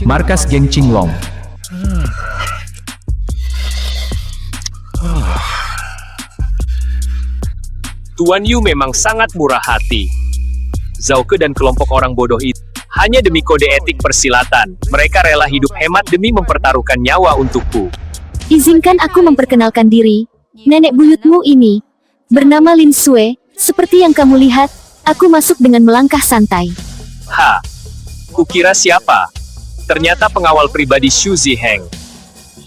Markas Geng Qinglong. Tuan Yu memang sangat murah hati. Zhao Ke dan kelompok orang bodoh itu hanya demi kode etik persilatan. Mereka rela hidup hemat demi mempertaruhkan nyawa untukku. Izinkan aku memperkenalkan diri. Nenek buyutmu ini bernama Lin Sue. Seperti yang kamu lihat, aku masuk dengan melangkah santai. Ha, kukira siapa? Ternyata pengawal pribadi Xu Ziheng.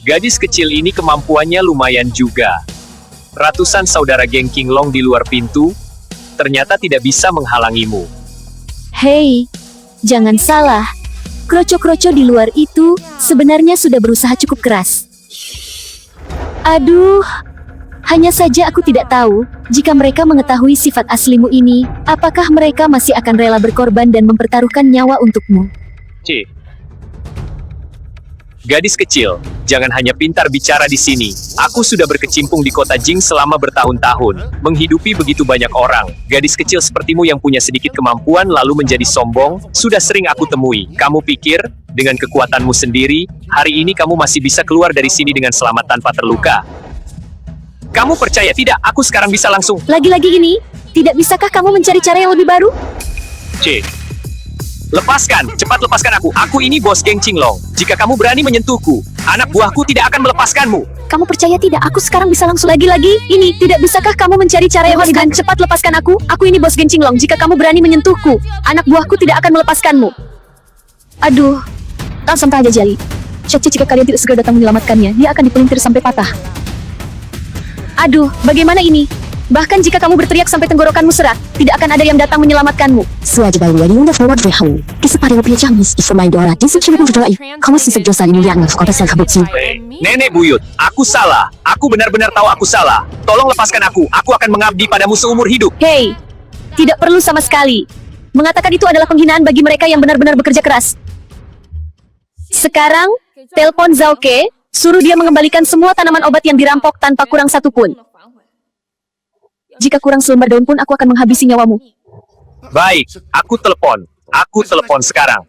Gadis kecil ini kemampuannya lumayan juga. Ratusan saudara geng Qinglong di luar pintu, ternyata tidak bisa menghalangimu. Hei, jangan salah. Kroco-kroco di luar itu sebenarnya sudah berusaha cukup keras. Aduh, hanya saja aku tidak tahu, jika mereka mengetahui sifat aslimu ini, apakah mereka masih akan rela berkorban dan mempertaruhkan nyawa untukmu? C. Gadis kecil, jangan hanya pintar bicara di sini. Aku sudah berkecimpung di kota Jing selama bertahun-tahun, menghidupi begitu banyak orang. Gadis kecil sepertimu yang punya sedikit kemampuan lalu menjadi sombong, sudah sering aku temui. Kamu pikir, dengan kekuatanmu sendiri, hari ini kamu masih bisa keluar dari sini dengan selamat tanpa terluka? Kamu percaya tidak, aku sekarang bisa langsung... Lagi-lagi ini, tidak bisakah kamu mencari cara yang lebih baru? C. Lepaskan, cepat lepaskan aku. Aku ini bos geng Qinglong. Jika kamu berani menyentuhku, anak buahku tidak akan melepaskanmu. Kamu percaya tidak, aku sekarang bisa langsung lagi-lagi? Ini, tidak bisakah kamu mencari cara yang elegan? Cepat lepaskan aku. Aku ini bos geng Qinglong. Jika kamu berani menyentuhku, anak buahku tidak akan melepaskanmu. Aduh, langsung aja Jali. Cek jika kalian tidak segera datang menyelamatkannya, dia akan dipelintir sampai patah. Aduh, bagaimana ini? Bahkan jika kamu berteriak sampai tenggorokanmu serak, tidak akan ada yang datang menyelamatkanmu. Nenek buyut, aku salah. Aku benar-benar tahu aku salah. Tolong lepaskan aku. Aku akan mengabdi padamu seumur hidup. Hei, tidak perlu sama sekali. Mengatakan itu adalah penghinaan bagi mereka yang benar-benar bekerja keras. Sekarang, telepon Zhao Ke, suruh dia mengembalikan semua tanaman obat yang dirampok tanpa kurang satu pun. Jika kurang selembar daun pun aku akan menghabisi nyawamu. Baik, aku telepon. Aku telepon sekarang.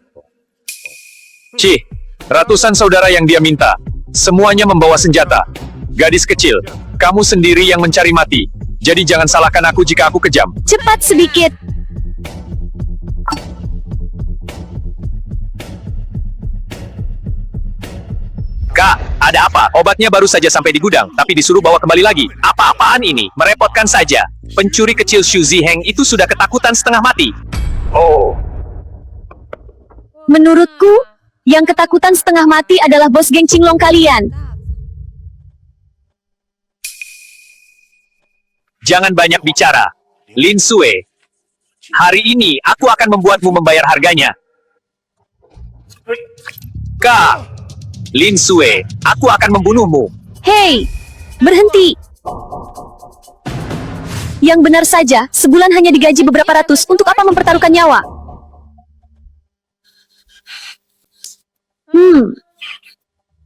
Cih, ratusan saudara yang dia minta. Semuanya membawa senjata. Gadis kecil, kamu sendiri yang mencari mati. Jadi jangan salahkan aku jika aku kejam. Cepat sedikit. Kak, ada apa? Obatnya baru saja sampai di gudang, tapi disuruh bawa kembali lagi. Apa-apaan ini? Merepotkan saja. Pencuri kecil Xu Ziheng itu sudah ketakutan setengah mati. Oh. Menurutku, yang ketakutan setengah mati adalah bos geng Qinglong kalian. Jangan banyak bicara. Lin Sue. Hari ini, aku akan membuatmu membayar harganya. Kak. Lin Sue, aku akan membunuhmu. Hei, berhenti. Yang benar saja, sebulan hanya digaji beberapa ratus, untuk apa mempertaruhkan nyawa?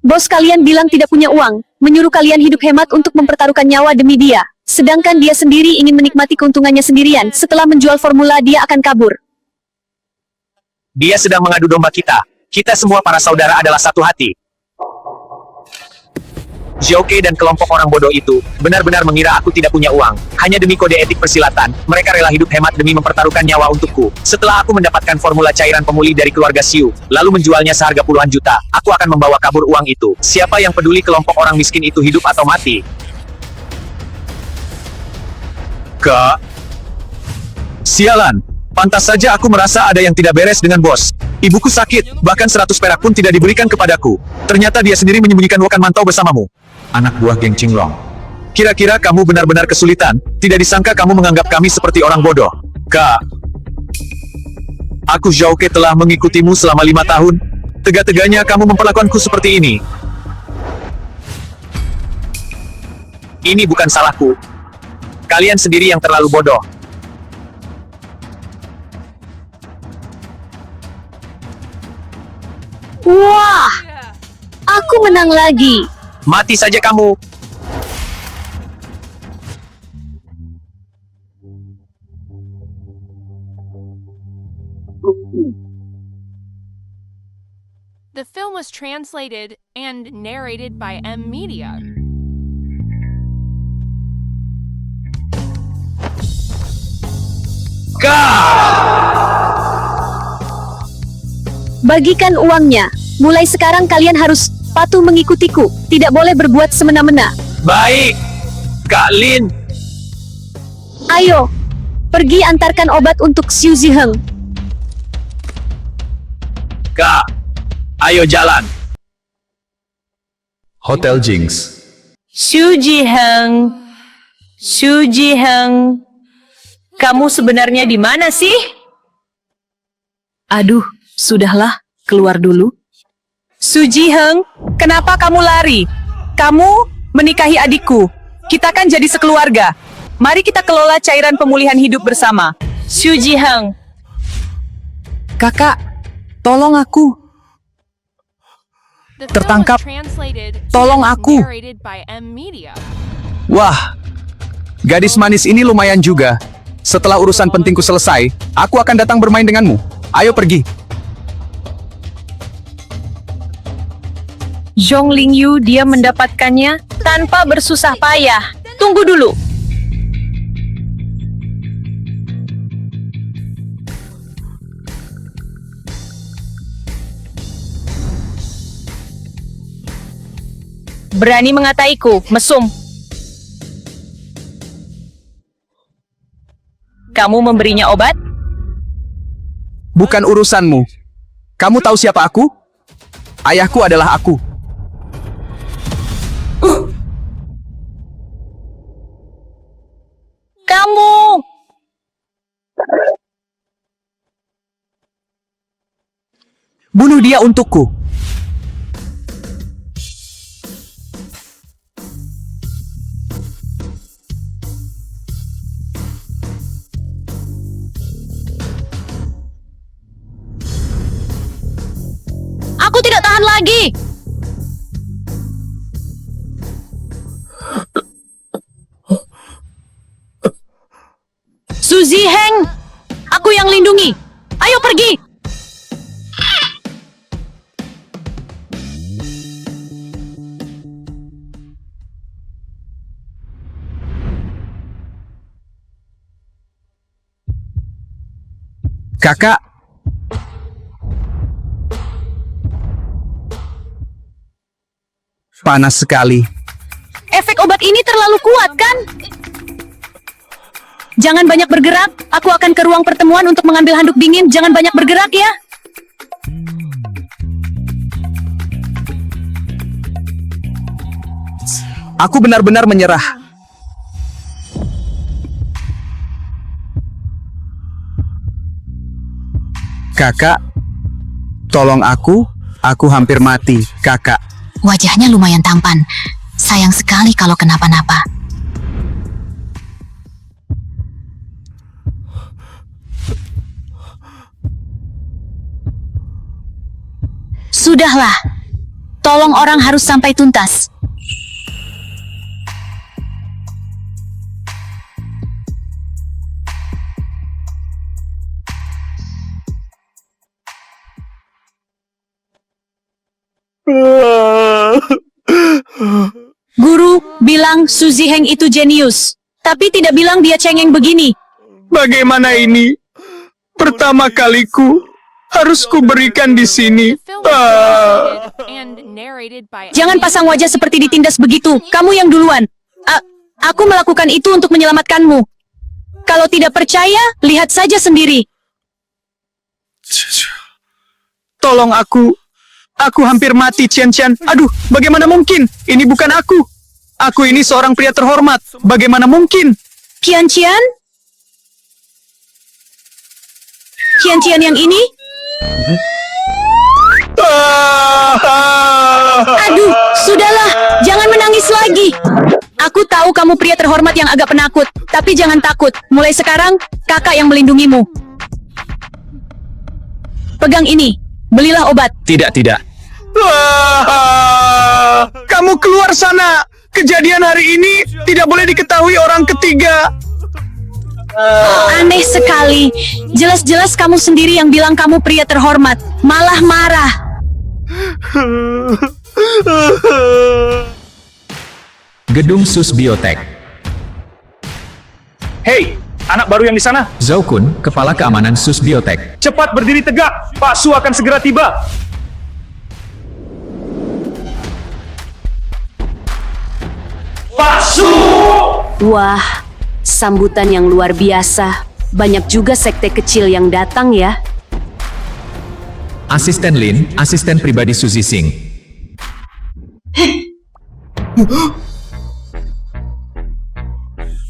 Bos kalian bilang tidak punya uang, menyuruh kalian hidup hemat untuk mempertaruhkan nyawa demi dia. Sedangkan dia sendiri ingin menikmati keuntungannya sendirian, setelah menjual formula dia akan kabur. Dia sedang mengadu domba kita. Kita semua para saudara adalah satu hati. Zhao Ke dan kelompok orang bodoh itu benar-benar mengira aku tidak punya uang. Hanya demi kode etik persilatan, mereka rela hidup hemat demi mempertaruhkan nyawa untukku. Setelah aku mendapatkan formula cairan pemulih dari keluarga Xiu, lalu menjualnya seharga puluhan juta, aku akan membawa kabur uang itu. Siapa yang peduli kelompok orang miskin itu hidup atau mati? Kak? Sialan, pantas saja aku merasa ada yang tidak beres dengan bos. Ibuku sakit, bahkan 100 perak pun tidak diberikan kepadaku. Ternyata dia sendiri menyembunyikan wokan mantau bersamamu. Anak buah geng Qinglong. Kira-kira kamu benar-benar kesulitan, tidak disangka kamu menganggap kami seperti orang bodoh. Kak. Aku Zhao Ke telah mengikutimu selama 5 tahun. Tega-teganya kamu memperlakukanku seperti ini. Ini bukan salahku. Kalian sendiri yang terlalu bodoh. Wah, aku menang lagi. Mati saja kamu. The film was translated and narrated by M Media. Bagikan uangnya. Mulai sekarang kalian harus patuh mengikutiku. Tidak boleh berbuat semena-mena. Baik, Kak Lin. Ayo, pergi antarkan obat untuk Xu Ziheng. Kak, ayo jalan. Hotel Jinx. Xu Jiheng, Xu Jiheng, kamu sebenarnya di mana sih? Aduh, sudahlah, keluar dulu. Xu Jiheng, kenapa kamu lari? Kamu menikahi adikku. Kita kan jadi sekeluarga. Mari kita kelola cairan pemulihan hidup bersama. Xu Jiheng. Kakak, tolong aku. The film Tertangkap. was translated Tolong and aku. narrated by M Media. Wah, gadis manis ini lumayan juga. Setelah urusan pentingku selesai, aku akan datang bermain denganmu. Ayo pergi. Zhong Lingyu dia mendapatkannya tanpa bersusah payah. Tunggu dulu. Berani mengataiku, mesum. Kamu memberinya obat? Bukan urusanmu. Kamu tahu siapa aku? Ayahku adalah aku. Kamu! Bunuh dia untukku. Aku tidak tahan lagi. Xu Ziheng, aku yang lindungi. Ayo pergi. Kakak, panas sekali. Efek obat ini terlalu kuat, kan? Jangan banyak bergerak. Aku akan ke ruang pertemuan untuk mengambil handuk dingin. Jangan banyak bergerak ya. Aku benar-benar menyerah. Kakak, tolong aku. Aku hampir mati, kakak. Wajahnya lumayan tampan. Sayang sekali kalau kenapa-napa. Sudahlah. Tolong orang harus sampai tuntas. Guru bilang Xu Ziheng itu jenius, tapi tidak bilang dia cengeng begini. Bagaimana ini? Pertama kaliku harus kuberikan di sini. The film was translated and narrated by Jangan pasang wajah seperti ditindas begitu. Kamu yang duluan. Aku melakukan itu untuk menyelamatkanmu. Kalau tidak percaya, lihat saja sendiri. Tolong aku. Aku hampir mati, Qian Qian. Aduh, bagaimana mungkin? Ini bukan aku. Aku ini seorang pria terhormat. Bagaimana mungkin? Qian Qian? Qian Qian yang ini? Aduh, sudahlah. Jangan menangis lagi. Aku tahu kamu pria terhormat yang agak penakut. Tapi jangan takut. Mulai sekarang, kakak yang melindungimu. Pegang ini. Belilah obat. Tidak, tidak. Kamu keluar sana. Kejadian hari ini tidak boleh diketahui orang ketiga. Aneh sekali. Jelas-jelas kamu sendiri yang bilang kamu pria terhormat. Malah marah. Gedung Sus Biotek. Hei, anak baru yang di sana, Zhao Kun, Kepala Keamanan Sus Biotek. cepat berdiri tegak. Pak Su akan segera tiba. Pak Su! Wah, sambutan yang luar biasa. Banyak juga sekte kecil yang datang ya. Asisten Lin, asisten pribadi Suzy Singh.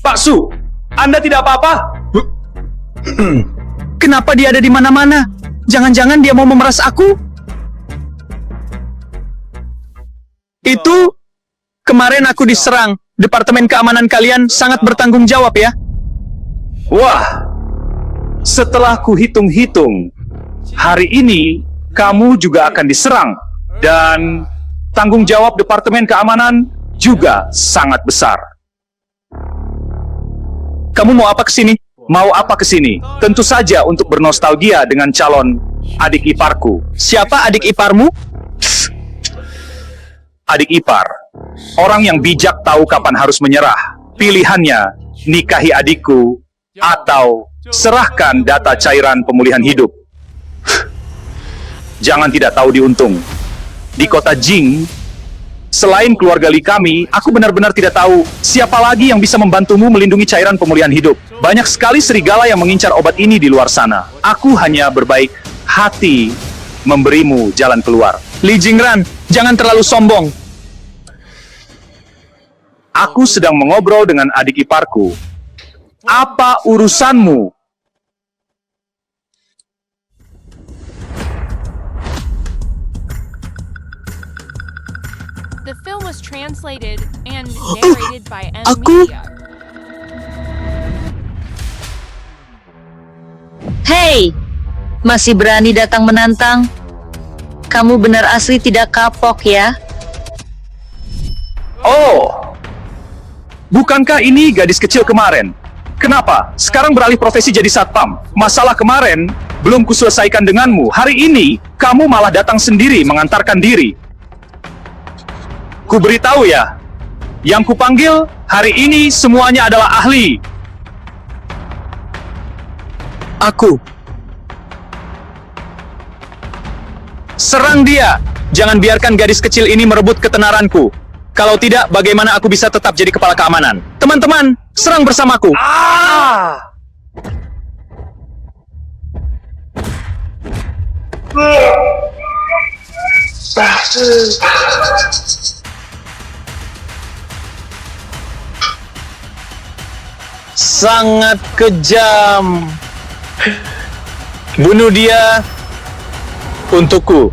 Pak Su, Anda tidak apa-apa? Kenapa dia ada di mana-mana? Jangan-jangan dia mau memeras aku? Itu kemarin aku diserang. Departemen keamanan kalian sangat bertanggung jawab ya. Wah, setelah ku hitung-hitung, hari ini kamu juga akan diserang. Dan tanggung jawab Departemen Keamanan juga sangat besar. Kamu mau apa kesini? Mau apa kesini? Tentu saja untuk bernostalgia dengan calon adik iparku. Siapa adik iparmu? Adik ipar, orang yang bijak tahu kapan harus menyerah. Pilihannya, nikahi adikku, atau serahkan data cairan pemulihan hidup. Jangan tidak tahu diuntung. Di kota Jing, selain keluarga Li kami, aku benar-benar tidak tahu siapa lagi yang bisa membantumu melindungi cairan pemulihan hidup. Banyak sekali serigala yang mengincar obat ini di luar sana. Aku hanya berbaik hati memberimu jalan keluar. Li Jingran, jangan terlalu sombong. Aku sedang mengobrol dengan adik iparku. Apa urusanmu? The film was translated and narrated by M. Aku- Media. Hei, masih berani datang menantang? Kamu benar asli tidak kapok ya? Oh, bukankah ini gadis kecil kemarin? Kenapa? Sekarang beralih profesi jadi satpam. Masalah kemarin belum kuselesaikan denganmu. Hari ini, kamu malah datang sendiri mengantarkan diri. Ku beritahu ya, yang kupanggil hari ini semuanya adalah ahli. Aku. Serang dia! Jangan biarkan gadis kecil ini merebut ketenaranku. Kalau tidak, bagaimana aku bisa tetap jadi kepala keamanan? Teman-teman, serang bersamaku! Ah! Sangat kejam. Bunuh dia untukku.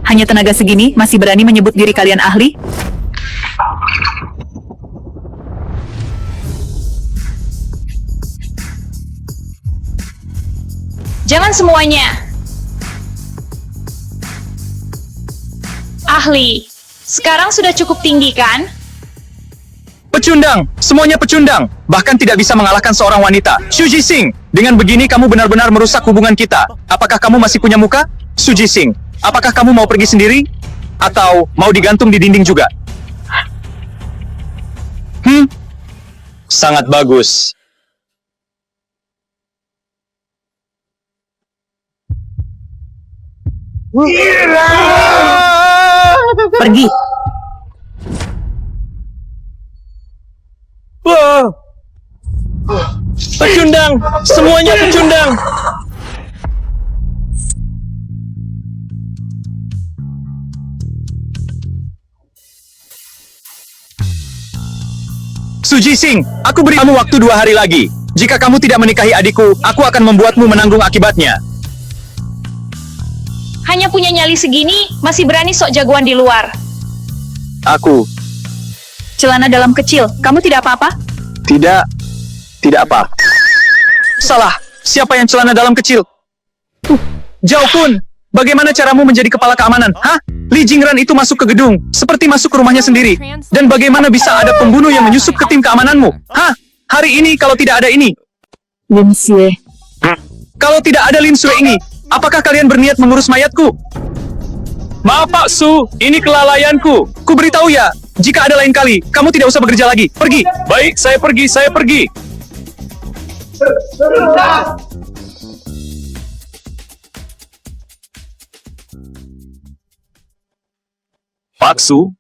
Hanya tenaga segini masih berani menyebut diri kalian ahli? Jangan semuanya. Ahli, sekarang sudah cukup tinggi kan? Pecundang! Semuanya pecundang! Bahkan tidak bisa mengalahkan seorang wanita. Suji Singh! Dengan begini kamu benar-benar merusak hubungan kita. Apakah kamu masih punya muka? Suji Singh, apakah kamu mau pergi sendiri? Atau mau digantung di dinding juga? Sangat bagus. Pergi. Pecundang! Semuanya pecundang! Suji Singh, aku beri kamu waktu 2 hari lagi. Jika kamu tidak menikahi adikku, aku akan membuatmu menanggung akibatnya. Hanya punya nyali segini, masih berani sok jagoan di luar. Aku. Celana dalam kecil, kamu tidak apa-apa? Tidak apa. Salah. Siapa yang celana dalam kecil? Zhao Kun, Bagaimana caramu menjadi kepala keamanan? Hah? Li Jingran itu masuk ke gedung, seperti masuk ke rumahnya sendiri. Dan bagaimana bisa ada pembunuh yang menyusup ke tim keamananmu? Hah? Hari ini kalau tidak ada ini. Lin Xue. Kalau tidak ada Lin Xue ini, apakah kalian berniat mengurus mayatku? Maaf Pak Su, ini kelalaianku. Ku beritahu ya, jika ada lain kali, kamu tidak usah bekerja lagi. Pergi. Baik, saya pergi. Pak Su,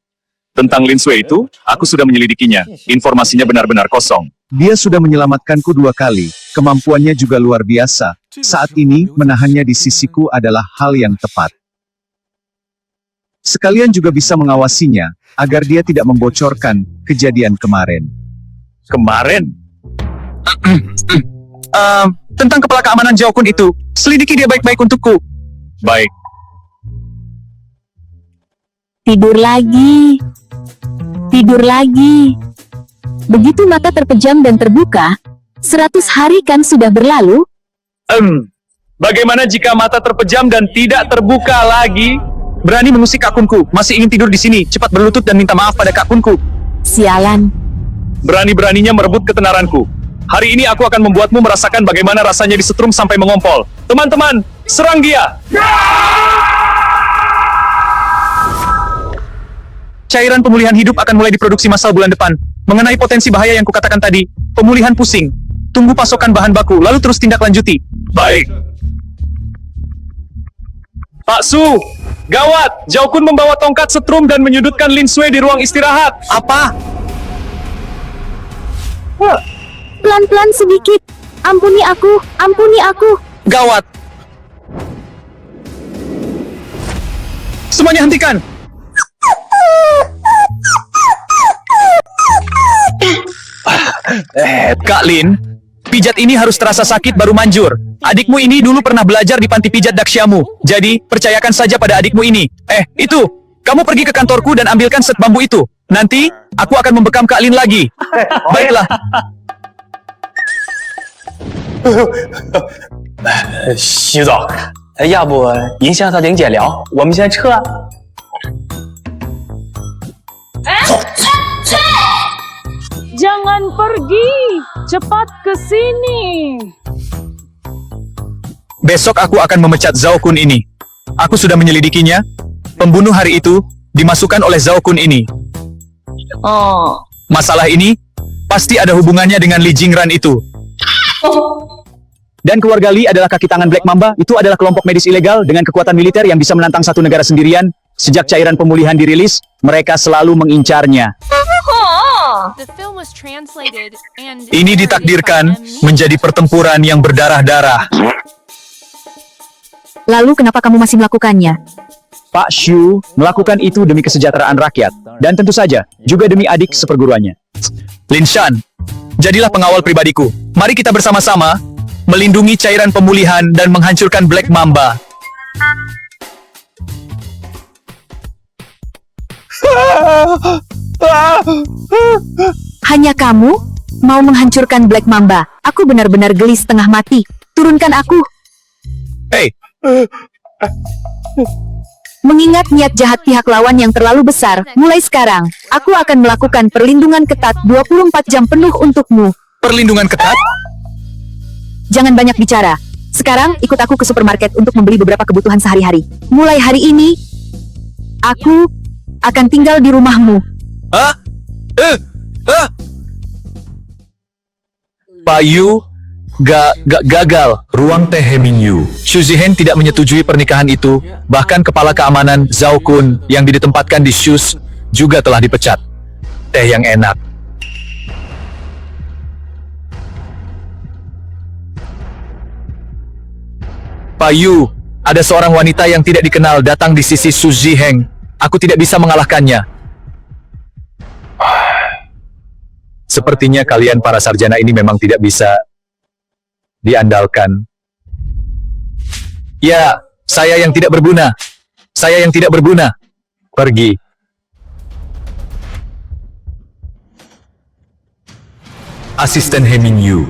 tentang Lin Xue itu, aku sudah menyelidikinya. Informasinya benar-benar kosong. Dia sudah menyelamatkanku 2 kali. Kemampuannya juga luar biasa. Saat ini, menahannya di sisiku adalah hal yang tepat. Sekalian juga bisa mengawasinya, agar dia tidak membocorkan kejadian kemarin. Kemarin? Tentang kepala keamanan Zhao Kun itu, selidiki dia baik-baik untukku. Baik. Tidur lagi. Tidur lagi. Begitu mata terpejam dan terbuka, 100 hari kan sudah berlalu. Bagaimana jika mata terpejam dan tidak terbuka lagi? Berani mengusik akunku, masih ingin tidur di sini, cepat berlutut dan minta maaf pada akunku. Sialan. Berani-beraninya merebut ketenaranku. Hari ini aku akan membuatmu merasakan bagaimana rasanya disetrum sampai mengompol. Teman-teman, serang dia! Cairan pemulihan hidup akan mulai diproduksi massal bulan depan. Mengenai potensi bahaya yang kukatakan tadi, pemulihan pusing. Tunggu pasokan bahan baku, lalu terus tindak lanjuti. Baik. Pak Su, gawat! Zhao Kun membawa tongkat setrum dan menyudutkan Lin Xue di ruang istirahat. Apa? Pelan-pelan sedikit. Ampuni aku, ampuni aku. Gawat! Semuanya hentikan! Kak Lin, pijat ini harus terasa sakit baru manjur. Adikmu ini dulu pernah belajar di panti pijat Daksyamu. Jadi, percayakan saja pada adikmu ini. Itu, kamu pergi ke kantorku dan ambilkan set bambu itu. Nanti, aku akan membekam Kak Lin lagi. Baiklah. 徐总，要不您先和玲姐聊，我们先撤。 Jangan pergi, cepat ke sini. Besok aku akan memecat Zhao Kun ini. Aku sudah menyelidikinya. Pembunuh hari itu dimasukkan oleh Zhao Kun ini. Masalah ini pasti ada hubungannya dengan Li Jingran itu. Dan keluarga Li adalah kaki tangan Black Mamba. Itu adalah kelompok medis ilegal dengan kekuatan militer yang bisa menantang satu negara sendirian. Sejak cairan pemulihan dirilis, mereka selalu mengincarnya. The film was translated and Ini ditakdirkan menjadi pertempuran yang berdarah-darah. Lalu kenapa kamu masih melakukannya? Pak Xu melakukan itu demi kesejahteraan rakyat. Dan tentu saja, juga demi adik seperguruannya. Lin Shan, jadilah pengawal pribadiku. Mari kita bersama-sama melindungi cairan pemulihan dan menghancurkan Black Mamba. Hanya kamu mau menghancurkan Black Mamba. Aku benar-benar geli setengah mati. Turunkan aku. Hei, Mengingat niat jahat pihak lawan yang terlalu besar, mulai sekarang, aku akan melakukan perlindungan ketat 24 jam penuh untukmu. perlindungan ketat? Jangan banyak bicara. Sekarang, ikut aku ke supermarket untuk membeli beberapa kebutuhan sehari-hari. Mulai hari ini, aku akan tinggal di rumahmu. Pak Yu gagal. Ruang Teh Hemingyu. Xu Zihen tidak menyetujui pernikahan itu. Bahkan kepala keamanan Zhao Kun yang ditempatkan di Shus juga telah dipecat. Teh yang enak. Pak Yu, ada seorang wanita yang tidak dikenal datang di sisi Xu Ziheng. Aku tidak bisa mengalahkannya. Sepertinya kalian para sarjana ini memang tidak bisa diandalkan. Ya, saya yang tidak berguna. Saya yang tidak berguna. Pergi. Asisten Hemingyu.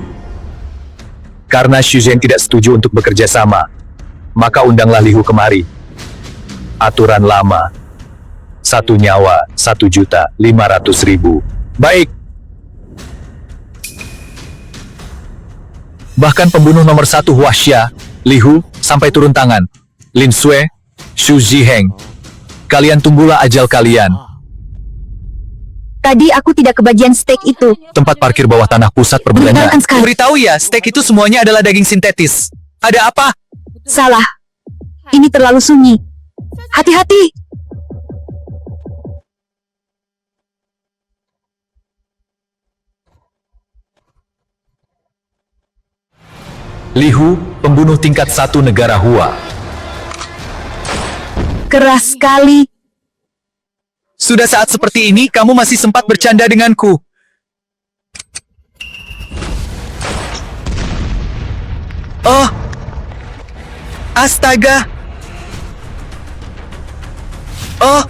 Karena Xu Zhen tidak setuju untuk bekerja sama, maka undanglah Lihu kemari. Aturan lama. 1 nyawa, 1.500.000. Baik. Bahkan pembunuh nomor 1 Huaxia, Li Hu, sampai turun tangan. Lin Sui, Xu Zhiheng. Kalian tunggulah ajal kalian. Tadi aku tidak kebagian steak itu. Tempat parkir bawah tanah pusat perbelanjaan. Menyenangkan sekali. Beritahu ya, steak itu semuanya adalah daging sintetis. Ada apa? Salah. Ini terlalu sunyi. Hati-hati. Li Hu, pembunuh tingkat 1 negara Hua. Keras sekali. Sudah saat seperti ini, kamu masih sempat bercanda denganku. Oh. Astaga. Oh.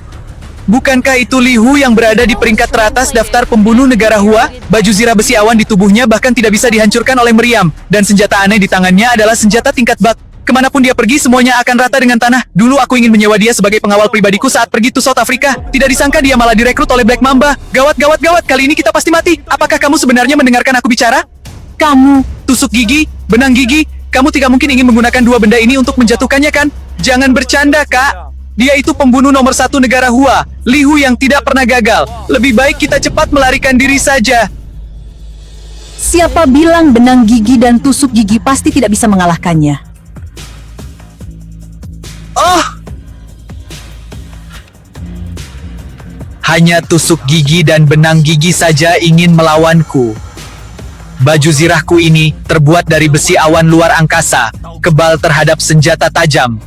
Bukankah itu Li Hu yang berada di peringkat teratas daftar pembunuh negara Hua? Baju zirah besi awan di tubuhnya bahkan tidak bisa dihancurkan oleh meriam. Dan senjata aneh di tangannya adalah senjata tingkat bak. Kemanapun dia pergi, semuanya akan rata dengan tanah. Dulu aku ingin menyewa dia sebagai pengawal pribadiku saat pergi ke South Africa. Tidak disangka dia malah direkrut oleh Black Mamba. Gawat, gawat, gawat. Kali ini kita pasti mati. Apakah kamu sebenarnya mendengarkan aku bicara? Kamu. Tusuk gigi, benang gigi. Kamu tidak mungkin ingin menggunakan 2 benda ini untuk menjatuhkannya, kan? Jangan bercanda, Kak. Dia itu pembunuh nomor 1 negara Hua. Li Hu yang tidak pernah gagal. Lebih baik kita cepat melarikan diri saja. Siapa bilang benang gigi dan tusuk gigi pasti tidak bisa mengalahkannya? Oh! Hanya tusuk gigi dan benang gigi saja ingin melawanku. Baju zirahku ini terbuat dari besi awan luar angkasa, kebal terhadap senjata tajam.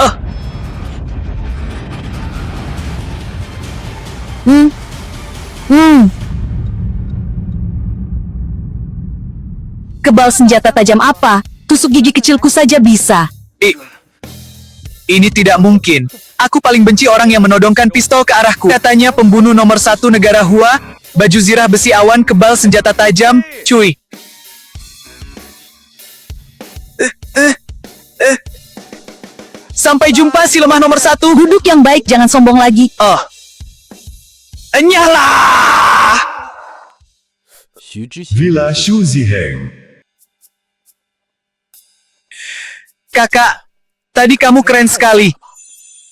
Oh! Kebal senjata tajam apa? Tusuk gigi kecilku saja bisa. Ini tidak mungkin. Aku paling benci orang yang menodongkan pistol ke arahku. Katanya pembunuh nomor 1 negara Hua, baju zirah besi awan kebal senjata tajam, cuy. Sampai jumpa si lemah nomor 1. Duduk yang baik, jangan sombong lagi. Oh. Nyala! Villa Xu Zhiheng. Kakak, tadi kamu keren sekali.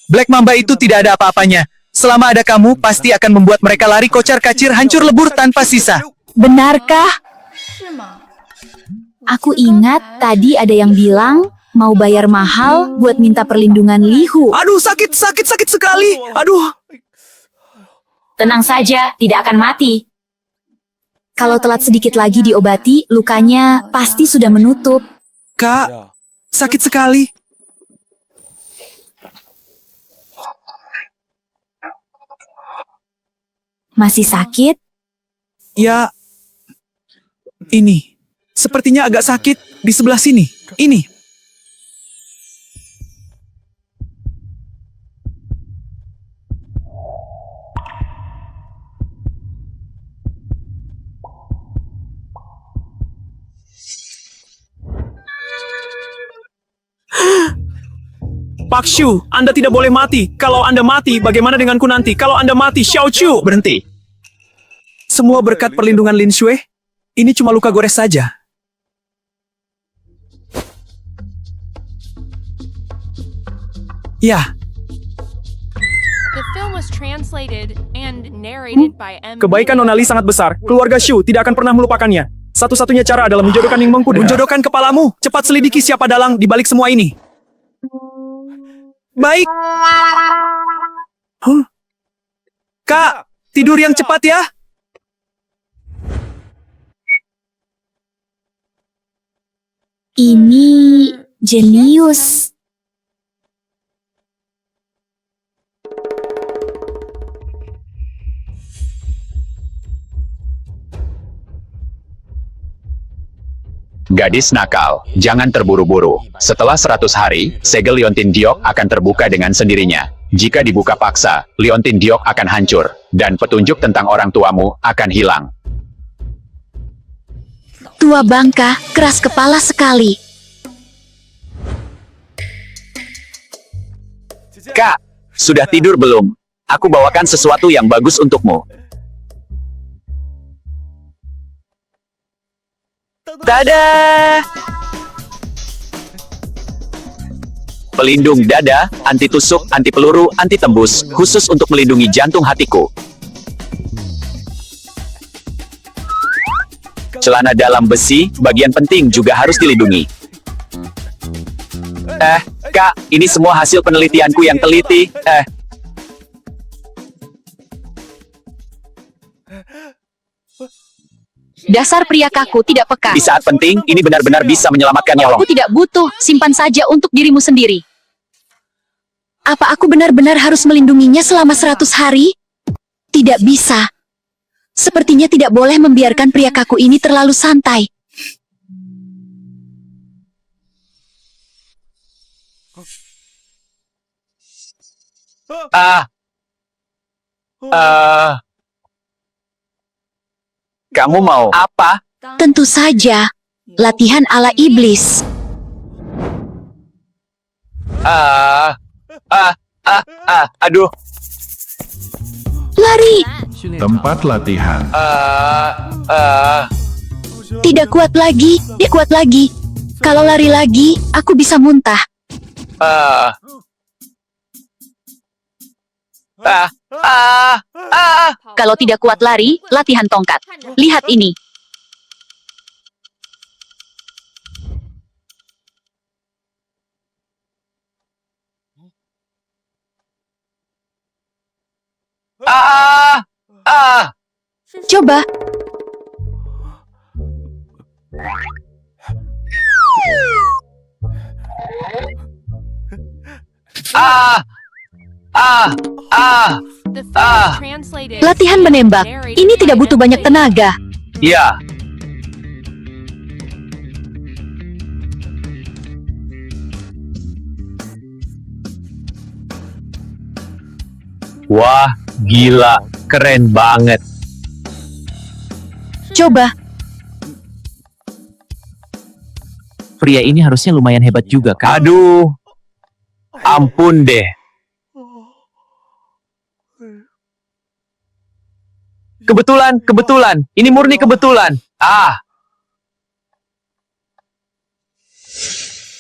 Black Mamba itu tidak ada apa-apanya. Selama ada kamu, pasti akan membuat mereka lari kocar-kacir, hancur lebur tanpa sisa. Benarkah? Aku ingat tadi ada yang bilang mau bayar mahal buat minta perlindungan Li Hu. Aduh, sakit sekali. Aduh. Tenang saja, tidak akan mati. Kalau telat sedikit lagi diobati, lukanya pasti sudah menutup. Kak, sakit sekali. Masih sakit? Ya, ini. Sepertinya agak sakit di sebelah sini. Ini. Pak Shu, Anda tidak boleh mati. Kalau Anda mati, bagaimana denganku nanti? Kalau Anda mati, Xiao Chu, berhenti. Semua berkat perlindungan Lin Shui. Ini cuma luka gores saja. Ya, The film was translated and narrated by M. kebaikan Nona Li sangat besar. Keluarga Shu tidak akan pernah melupakannya. Satu-satunya cara adalah menjodohkan Ning Mengku. Menjodohkan kepalamu. Cepat selidiki siapa dalang di balik semua ini. Baik. Kak, tidur yang cepat ya. Ini jenius. Gadis nakal, jangan terburu-buru. Setelah 100 hari, segel Liontin Diok akan terbuka dengan sendirinya. Jika dibuka paksa, Liontin Diok akan hancur, dan petunjuk tentang orang tuamu akan hilang. tua bangka, keras kepala sekali. Kak, sudah tidur belum? Aku bawakan sesuatu yang bagus untukmu. Dadah! Pelindung dada, anti tusuk, anti peluru, anti tembus, khusus untuk melindungi jantung hatiku. Celana dalam besi, bagian penting juga harus dilindungi. Kak, ini semua hasil penelitianku yang teliti. Dasar pria kaku tidak peka. Di saat penting, ini benar-benar bisa menyelamatkan nyawa. Aku tidak butuh, simpan saja untuk dirimu sendiri. Apa aku benar-benar harus melindunginya selama 100 hari? Tidak bisa. Sepertinya tidak boleh membiarkan pria kaku ini terlalu santai. Kamu mau apa? Tentu saja, latihan ala iblis. Aduh. Lari! Tempat latihan. Tidak kuat lagi, tidak kuat lagi. Kalau lari lagi, aku bisa muntah. Kalau tidak kuat lari, latihan tongkat. Lihat ini. Coba. The film was translated Latihan menembak. Ini tidak butuh banyak tenaga. Ya. Wah, gila. Keren banget. Coba. Pria ini harusnya lumayan hebat juga, kan? Aduh. Ampun deh. Kebetulan. Ini murni kebetulan.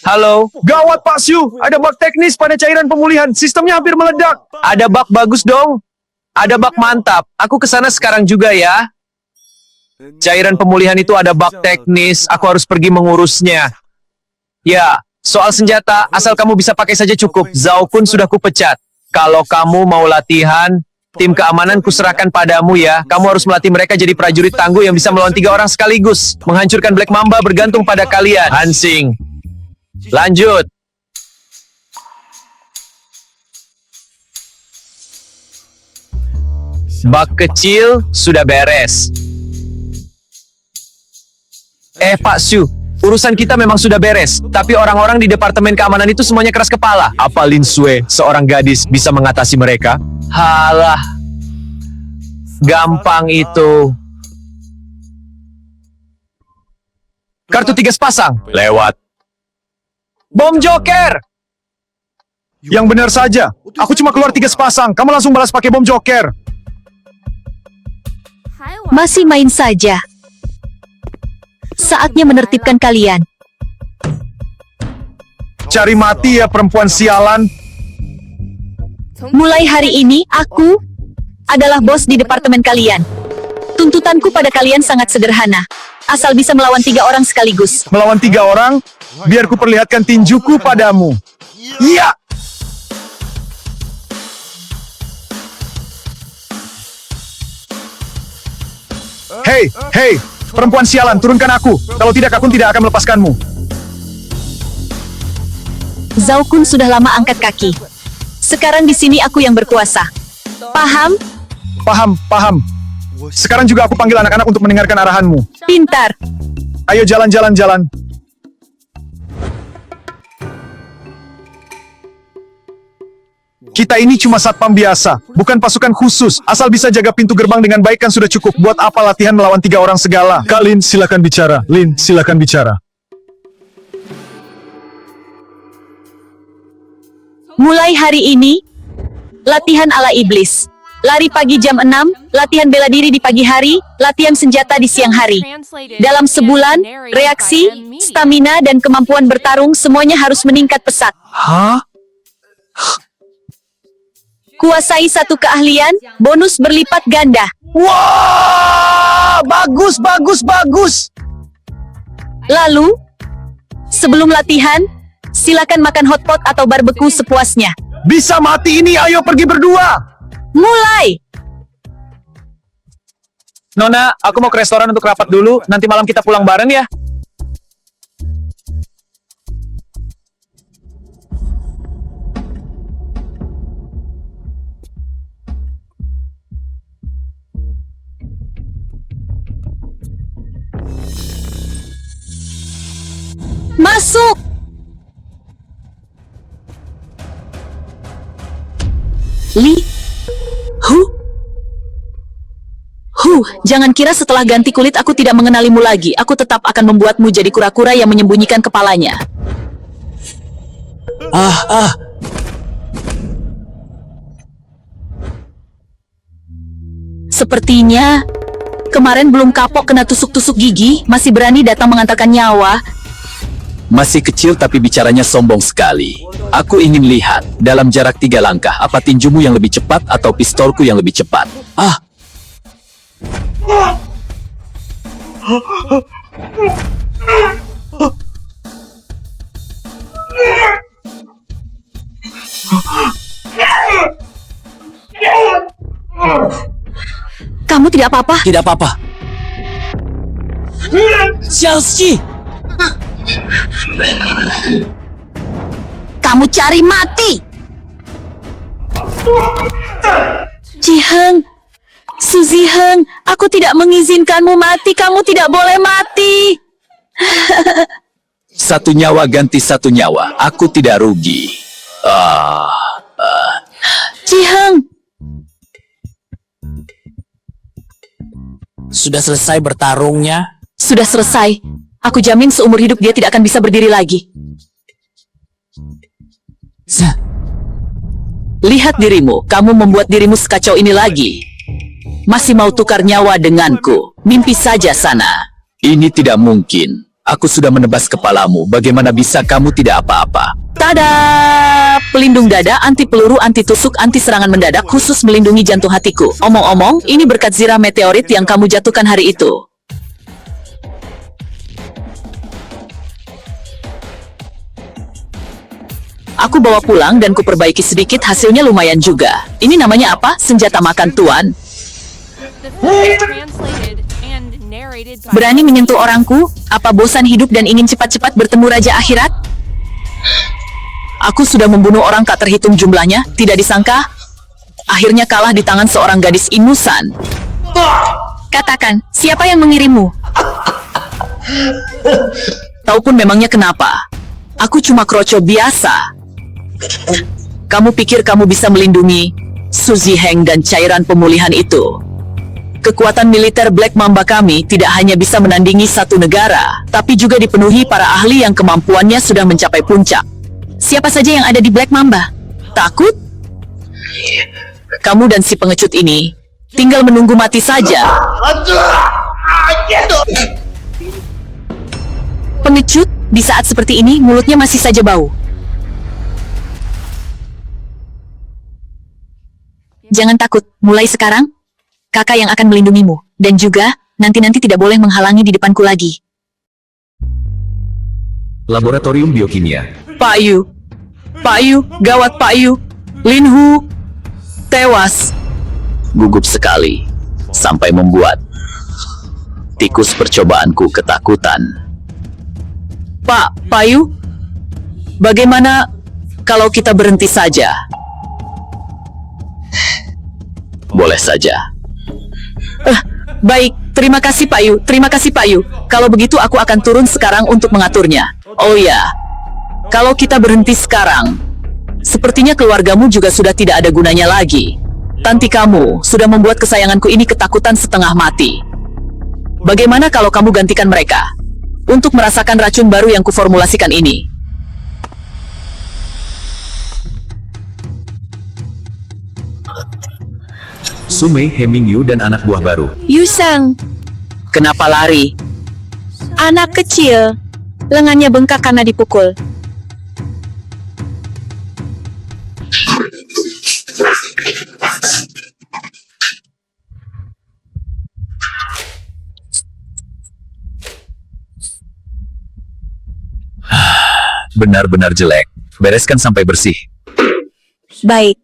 Halo. Gawat Pak Syu, ada bug teknis pada cairan pemulihan. Sistemnya hampir meledak. Ada bug bagus dong. Ada bug mantap. Aku kesana sekarang juga ya. Cairan pemulihan itu ada bug teknis. Aku harus pergi mengurusnya. Ya, soal senjata, asal kamu bisa pakai saja cukup. Zhao Kun sudah kupecat. Kalau kamu mau latihan, tim keamanan kuserahkan padamu ya. Kamu harus melatih mereka jadi prajurit tangguh yang bisa melawan 3 orang sekaligus. Menghancurkan Black Mamba bergantung pada kalian. Hansing. Lanjut. Bug kecil sudah beres. Pak Syu, urusan kita memang sudah beres, tapi orang-orang di Departemen Keamanan itu semuanya keras kepala. Apa Lin Sue, seorang gadis, bisa mengatasi mereka? Halah, gampang itu. Kartu 3 sepasang. Lewat. Bom Joker! Yang benar saja. Aku cuma keluar 3 sepasang. Kamu langsung balas pakai bom Joker. Masih main saja. Saatnya menertibkan kalian. Cari mati ya perempuan sialan. Mulai hari ini, aku adalah bos di departemen kalian. Tuntutanku pada kalian sangat sederhana. Asal bisa melawan 3 orang sekaligus. Melawan 3 orang? Biar ku perlihatkan tinjuku padamu. Iya! Hei, perempuan sialan, turunkan aku. Kalau tidak, aku tidak akan melepaskanmu. Zhao Kun sudah lama angkat kaki. Sekarang di sini aku yang berkuasa. Paham? Paham. Sekarang juga aku panggil anak-anak untuk mendengarkan arahanmu. Pintar. Ayo jalan. Kita ini cuma satpam biasa, bukan pasukan khusus. Asal bisa jaga pintu gerbang dengan baik kan sudah cukup. Buat apa latihan melawan 3 orang segala? Kak Lin, silakan bicara. Lin, silakan bicara. Mulai hari ini, latihan ala iblis. Lari pagi jam 6, latihan bela diri di pagi hari, latihan senjata di siang hari. Dalam sebulan, reaksi, stamina, dan kemampuan bertarung semuanya harus meningkat pesat. Hah? Kuasai satu keahlian, bonus berlipat ganda. Wah, bagus, bagus, bagus. Lalu, sebelum latihan, silakan makan hotpot atau barbeque sepuasnya. Bisa mati ini, ayo pergi berdua. Mulai! Nona, aku mau ke restoran untuk rapat dulu. Nanti malam kita pulang bareng ya. Masuk! Jangan kira setelah ganti kulit aku tidak mengenalimu lagi. Aku tetap akan membuatmu jadi kura-kura yang menyembunyikan kepalanya. Sepertinya kemarin belum kapok kena tusuk-tusuk gigi, masih berani datang mengantarkan nyawa. Masih kecil tapi bicaranya sombong sekali. Aku ingin lihat, dalam jarak 3 langkah, apa tinjumu yang lebih cepat atau pistolku yang lebih cepat. Kamu tidak apa-apa? Tidak apa-apa. Xiaoxi! Kamu cari mati! Jiheng, Suziheng, aku tidak mengizinkanmu mati. Kamu tidak boleh mati. Satu nyawa ganti satu nyawa. Aku tidak rugi. Jiheng, Sudah selesai bertarungnya? sudah selesai. Aku jamin seumur hidup dia tidak akan bisa berdiri lagi. Lihat dirimu, kamu membuat dirimu sekacau ini lagi. Masih mau tukar nyawa denganku? Mimpi saja sana. Ini tidak mungkin. Aku sudah menebas kepalamu. Bagaimana bisa kamu tidak apa-apa? Tada! Pelindung dada, anti peluru, anti tusuk, anti serangan mendadak, khusus melindungi jantung hatiku. Omong-omong, ini berkat zirah meteorit yang kamu jatuhkan hari itu. Aku bawa pulang dan kuperbaiki sedikit, hasilnya lumayan juga. Ini namanya apa? Senjata makan tuan. The film was translated and narrated by Berani menyentuh orangku? Apa bosan hidup dan ingin cepat-cepat bertemu Raja Akhirat? Aku sudah membunuh orang tak terhitung jumlahnya, tidak disangka. Akhirnya kalah di tangan seorang gadis ingusan. Katakan, siapa yang mengirimmu? Tahu pun memangnya kenapa? Aku cuma kroco biasa. Kamu pikir kamu bisa melindungi Suziheng dan cairan pemulihan itu? Kekuatan militer Black Mamba kami tidak hanya bisa menandingi satu negara, tapi juga dipenuhi para ahli yang kemampuannya sudah mencapai puncak. Siapa saja yang ada di Black Mamba? Takut? Kamu dan si pengecut ini tinggal menunggu mati saja. Pengecut, di saat seperti ini mulutnya masih saja bau. Jangan takut, mulai sekarang, kakak yang akan melindungimu. Dan juga, nanti-nanti tidak boleh menghalangi di depanku lagi. Laboratorium Biokimia. Pak Yu, gawat Pak Yu. Lin Hu, tewas. Gugup sekali. Sampai membuat tikus percobaanku ketakutan. Pak Yu, bagaimana kalau kita berhenti saja? Boleh saja. Baik, terima kasih Pak Yu, terima kasih Pak Yu. Kalau begitu aku akan turun sekarang untuk mengaturnya. Oh ya, kalau kita berhenti sekarang, Sepertinya keluargamu juga sudah tidak ada gunanya lagi. Tanti kamu sudah membuat kesayanganku ini ketakutan setengah mati. Bagaimana kalau kamu gantikan mereka untuk merasakan racun baru yang kuformulasikan ini? Sumei, Hemingyu, dan anak buah baru. Yusang, Kenapa lari? anak kecil. Lengannya bengkak karena dipukul. Benar-benar jelek. Bereskan sampai bersih. Baik.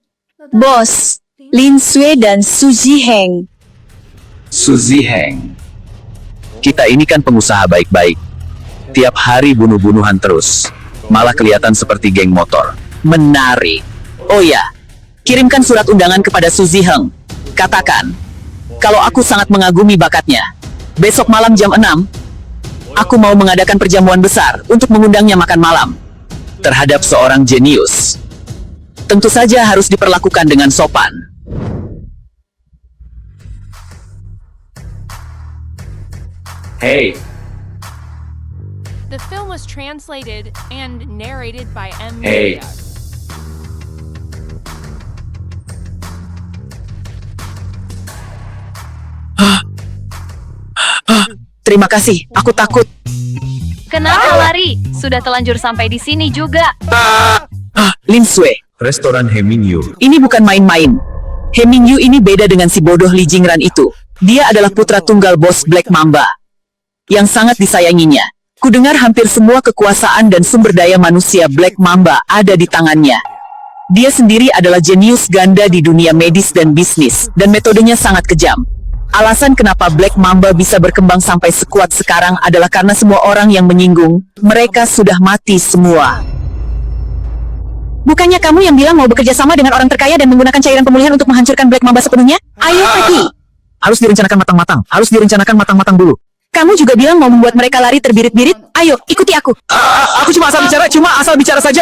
Bos, Lin Sui dan Suji Heng. Suzy Heng. Kita ini kan pengusaha baik-baik. Tiap hari bunuh-bunuhan terus. Malah kelihatan seperti geng motor. Menarik. Oh ya, kirimkan surat undangan kepada Suzy Heng. Katakan, kalau aku sangat mengagumi bakatnya. Besok malam jam 6, aku mau mengadakan perjamuan besar untuk mengundangnya makan malam. Terhadap seorang jenius. Tentu saja harus diperlakukan dengan sopan. Hey, The film was translated and narrated by M. Hey. Media. Terima kasih, aku takut. Kenapa lari? Sudah telanjur sampai di sini juga. Lin Sui, Restoran Hemingyu. ini bukan main-main. Hemingyu ini beda dengan si bodoh Li Jingran itu. Dia adalah putra tunggal bos Black Mamba yang sangat disayanginya. Kudengar hampir semua kekuasaan dan sumber daya manusia Black Mamba ada di tangannya. Dia sendiri adalah jenius ganda di dunia medis dan bisnis, dan metodenya sangat kejam. Alasan kenapa Black Mamba bisa berkembang sampai sekuat sekarang adalah karena semua orang yang menyinggung, mereka sudah mati semua. Bukannya kamu yang bilang mau bekerja sama dengan orang terkaya dan menggunakan cairan pemulihan untuk menghancurkan Black Mamba sepenuhnya? Ayo pergi! Harus direncanakan matang-matang. Harus direncanakan matang-matang dulu. Kamu juga bilang mau membuat mereka lari terbirit-birit? Ayo, ikuti aku. Aku cuma asal bicara saja.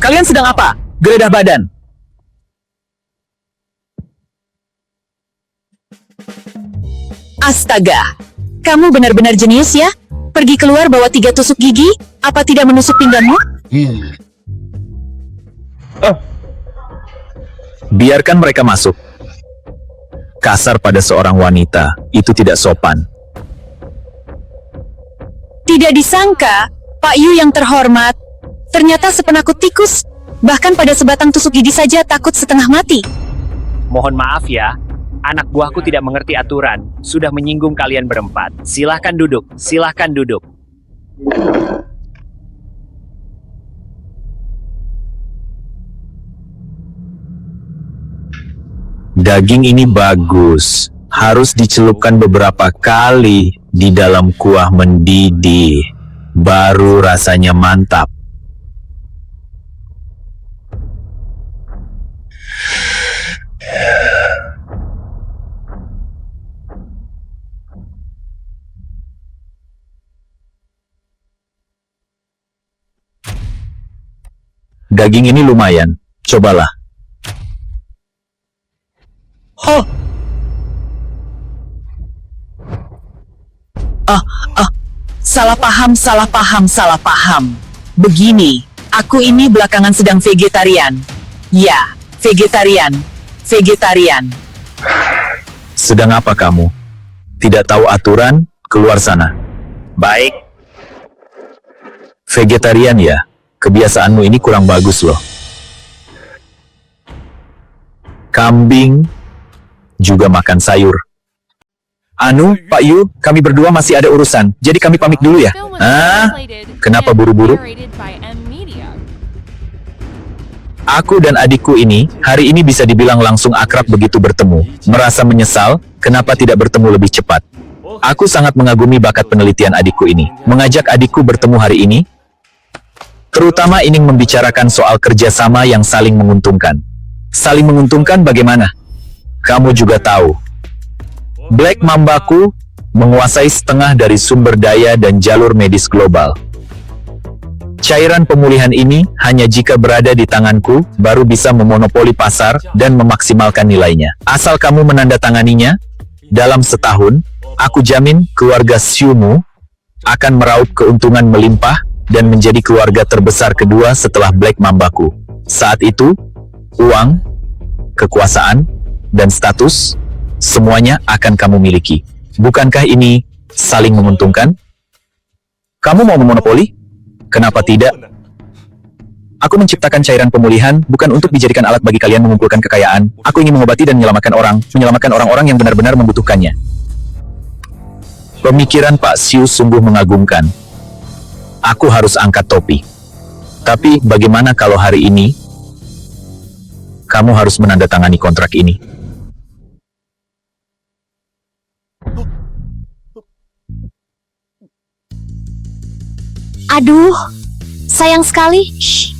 Kalian sedang apa? Geledah badan. Astaga, kamu benar-benar jenius ya? Pergi keluar bawa 3 tusuk gigi? Apa tidak menusuk pingganmu? Biarkan mereka masuk. Kasar pada seorang wanita, itu tidak sopan. Tidak disangka, Pak Yu yang terhormat. Ternyata sepenakut tikus. Bahkan pada sebatang tusuk gigi saja takut setengah mati. mohon maaf ya. Anak buahku tidak mengerti aturan. Sudah menyinggung kalian berempat. Silahkan duduk. Silahkan duduk. Daging ini bagus. Harus dicelupkan beberapa kali di dalam kuah mendidih. Baru rasanya mantap. Daging ini lumayan. Cobalah. Oh. Salah paham. Begini, aku ini belakangan sedang vegetarian. Ya, vegetarian. Sedang apa kamu? Tidak tahu aturan? Keluar sana. Baik. Vegetarian ya? Kebiasaanmu ini kurang bagus loh. Kambing juga makan sayur. Anu, Pak Yu, kami berdua masih ada urusan, jadi kami pamit dulu ya. The film was Ah, translated kenapa and buru-buru? narrated by M. Media. Aku dan adikku ini, hari ini bisa dibilang langsung akrab begitu bertemu. Merasa menyesal, kenapa tidak bertemu lebih cepat. Aku sangat mengagumi bakat penelitian adikku ini. Mengajak adikku bertemu hari ini, terutama ingin membicarakan soal kerjasama yang saling menguntungkan. Saling menguntungkan bagaimana? Kamu juga tahu. Black Mambaku menguasai setengah dari sumber daya dan jalur medis global. Cairan pemulihan ini hanya jika berada di tanganku, baru bisa memonopoli pasar dan memaksimalkan nilainya. Asal kamu menandatanganinya, dalam setahun, aku jamin keluarga Xiumu akan meraup keuntungan melimpah dan menjadi keluarga terbesar kedua setelah Black Mambaku. Saat itu, uang, kekuasaan, dan status, semuanya akan kamu miliki. Bukankah ini saling menguntungkan? Kamu mau memonopoli? Kenapa tidak? Aku menciptakan cairan pemulihan bukan untuk dijadikan alat bagi kalian mengumpulkan kekayaan. Aku ingin mengobati dan menyelamatkan orang-orang yang benar-benar membutuhkannya. Pemikiran Pak Xiu sungguh mengagumkan. Aku harus angkat topi. Tapi bagaimana kalau hari ini kamu harus menandatangani kontrak ini? Aduh, sayang sekali. Shh.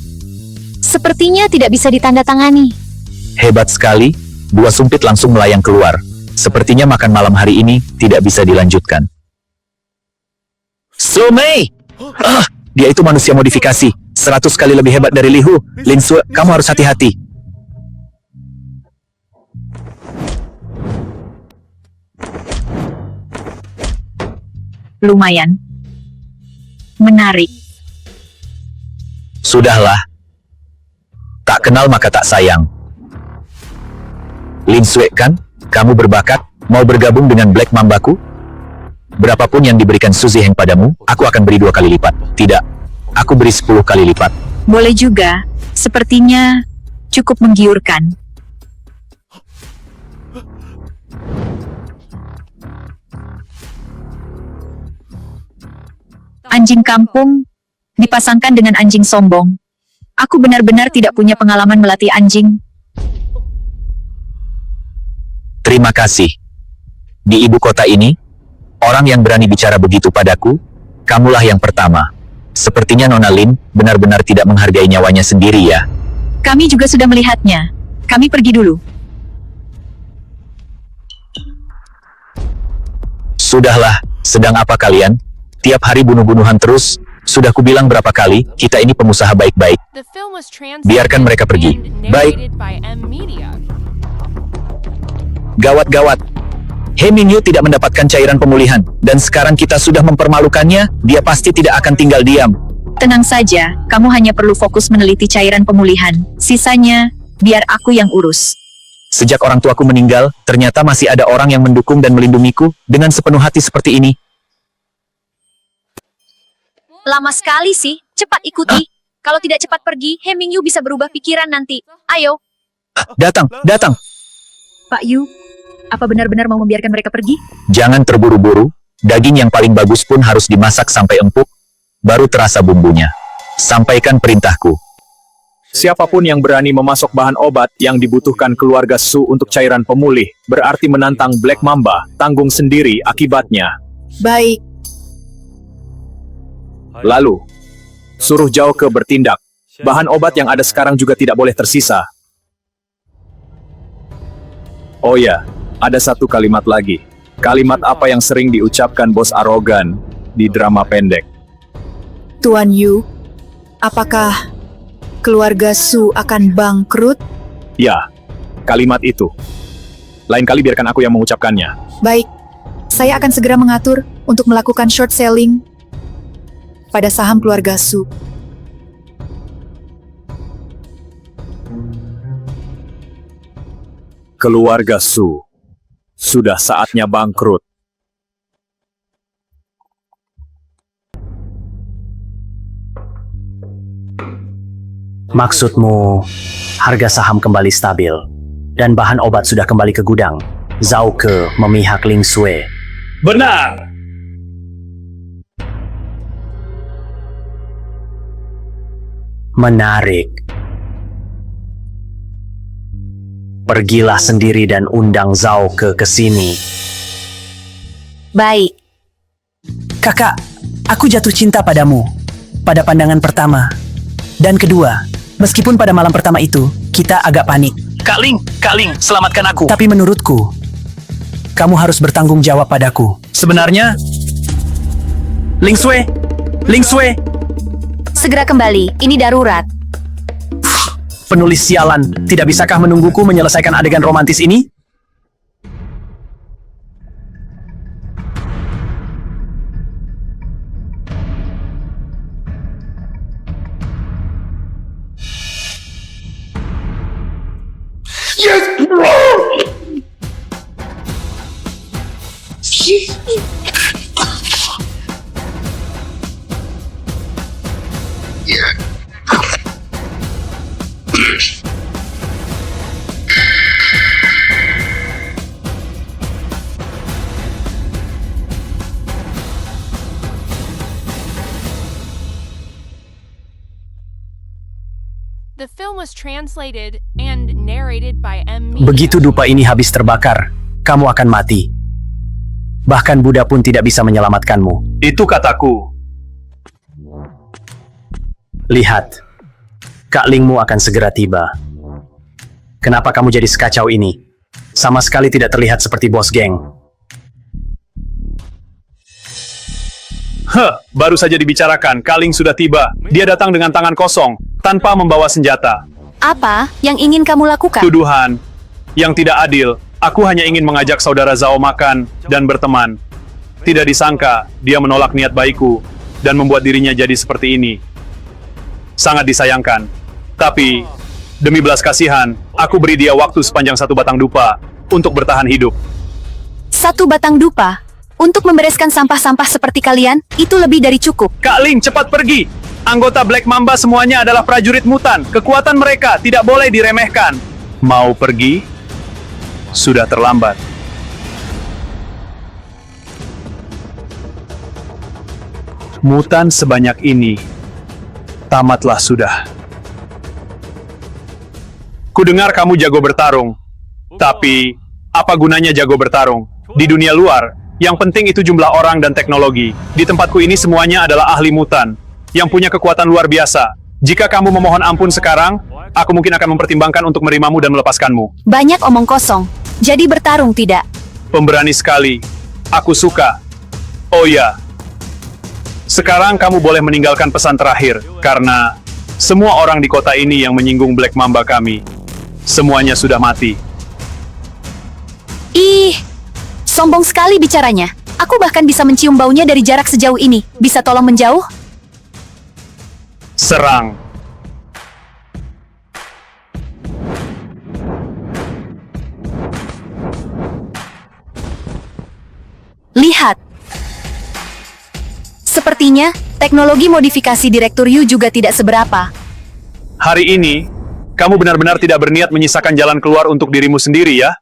Sepertinya tidak bisa ditandatangani. Hebat sekali, dua sumpit langsung melayang keluar. Sepertinya makan malam hari ini tidak bisa dilanjutkan. Su Mei! Dia itu manusia modifikasi, 100 kali lebih hebat dari Li Hu. Lin Sue, kamu harus hati-hati. Lumayan. Menarik. Sudahlah. Tak kenal maka tak sayang. Lin Sue kan, kamu berbakat, mau bergabung dengan Black Mambaku? Berapapun yang diberikan Su Ziheng padamu, aku akan beri 2 kali lipat. Tidak, aku beri 10 kali lipat. Boleh juga. Sepertinya cukup menggiurkan. Anjing kampung dipasangkan dengan anjing sombong. Aku benar-benar tidak punya pengalaman melatih anjing. Terima kasih. Di ibu kota ini, orang yang berani bicara begitu padaku, kamulah yang pertama. Sepertinya Nona Lin benar-benar tidak menghargai nyawanya sendiri ya. Kami juga sudah melihatnya. Kami pergi dulu. Sudahlah, sedang apa kalian? Tiap hari bunuh-bunuhan terus. Sudah kubilang berapa kali, kita ini pengusaha baik-baik. The film was translated Biarkan mereka pergi. and Baik. narrated by M Media. Gawat-gawat. He Mingyu tidak mendapatkan cairan pemulihan, dan sekarang kita sudah mempermalukannya, dia pasti tidak akan tinggal diam. Tenang saja, kamu hanya perlu fokus meneliti cairan pemulihan. Sisanya, biar aku yang urus. Sejak orang tuaku meninggal, ternyata masih ada orang yang mendukung dan melindungiku dengan sepenuh hati seperti ini. Lama sekali sih, cepat ikuti. Kalau tidak cepat pergi, He Mingyu bisa berubah pikiran nanti. Ayo. Datang, datang. Pak Yu, apa benar-benar mau membiarkan mereka pergi? Jangan terburu-buru, daging yang paling bagus pun harus dimasak sampai empuk, baru terasa bumbunya. Sampaikan perintahku. Siapapun yang berani memasok bahan obat yang dibutuhkan keluarga Su untuk cairan pemulih, berarti menantang Black Mamba, tanggung sendiri akibatnya. Baik. Lalu, suruh Zhao Ke bertindak. Bahan obat yang ada sekarang juga tidak boleh tersisa. Oh ya, ada satu kalimat lagi. Kalimat apa yang sering diucapkan bos arogan di drama pendek? Tuan Yu, apakah keluarga Su akan bangkrut? Ya, kalimat itu. Lain kali biarkan aku yang mengucapkannya. Baik, saya akan segera mengatur untuk melakukan short selling pada saham keluarga Su. Keluarga Su sudah saatnya bangkrut. Maksudmu, harga saham kembali stabil, dan bahan obat sudah kembali ke gudang. Zhao Ke memihak Ling Sue. Benar! Menarik. Pergilah sendiri dan undang Zhao Ke sini. Baik. Kakak, aku jatuh cinta padamu. Pada pandangan pertama. Dan kedua, meskipun pada malam pertama itu, kita agak panik. Kak Ling, selamatkan aku. Tapi menurutku, kamu harus bertanggung jawab padaku. Sebenarnya, Ling Sue! segera kembali. Ini darurat. Penulis sialan, tidak bisakah menungguku menyelesaikan adegan romantis ini? The film was translated and narrated by M. Begitu dupa ini habis terbakar, kamu akan mati. Bahkan Buddha pun tidak bisa menyelamatkanmu. Itu kataku. Lihat, Kak Lingmu akan segera tiba. Kenapa kamu jadi sekacau ini? Sama sekali tidak terlihat seperti bos geng. Baru saja dibicarakan, Kaling sudah tiba. Dia datang dengan tangan kosong, tanpa membawa senjata. Apa yang ingin kamu lakukan? Tuduhan yang tidak adil. Aku hanya ingin mengajak saudara Zhao makan dan berteman. Tidak disangka, dia menolak niat baikku dan membuat dirinya jadi seperti ini. Sangat disayangkan. Tapi, demi belas kasihan, aku beri dia waktu sepanjang 1 batang dupa untuk bertahan hidup. 1 batang dupa? Untuk membereskan sampah-sampah seperti kalian, itu lebih dari cukup. Kak Ling, cepat pergi! Anggota Black Mamba semuanya adalah prajurit mutan. Kekuatan mereka tidak boleh diremehkan. Mau pergi? Sudah terlambat. Mutan sebanyak ini. Tamatlah sudah. Kudengar kamu jago bertarung. Tapi, apa gunanya jago bertarung? Di dunia luar, yang penting itu jumlah orang dan teknologi. Di tempatku ini semuanya adalah ahli mutan, yang punya kekuatan luar biasa. Jika kamu memohon ampun sekarang, aku mungkin akan mempertimbangkan untuk menerimamu dan melepaskanmu. Banyak omong kosong. Jadi bertarung tidak? Pemberani sekali. Aku suka. Oh ya. Sekarang kamu boleh meninggalkan pesan terakhir, karena semua orang di kota ini yang menyinggung Black Mamba kami, semuanya sudah mati. Ih, sombong sekali bicaranya. Aku bahkan bisa mencium baunya dari jarak sejauh ini. Bisa tolong menjauh? Serang. Lihat. Sepertinya, teknologi modifikasi Direktur Yu juga tidak seberapa. Hari ini, kamu benar-benar tidak berniat menyisakan jalan keluar untuk dirimu sendiri ya?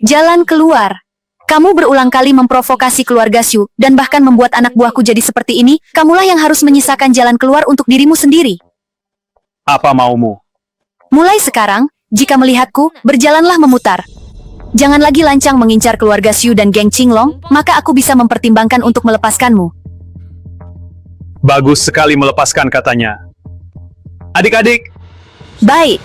Jalan keluar. Kamu berulang kali memprovokasi keluarga Xu, dan bahkan membuat anak buahku jadi seperti ini. Kamulah yang harus menyisakan jalan keluar untuk dirimu sendiri. Apa maumu? Mulai sekarang, jika melihatku, berjalanlah memutar. Jangan lagi lancang mengincar keluarga Xu dan geng Qinglong, maka aku bisa mempertimbangkan untuk melepaskanmu. Bagus sekali melepaskan katanya. Adik-adik, Baik.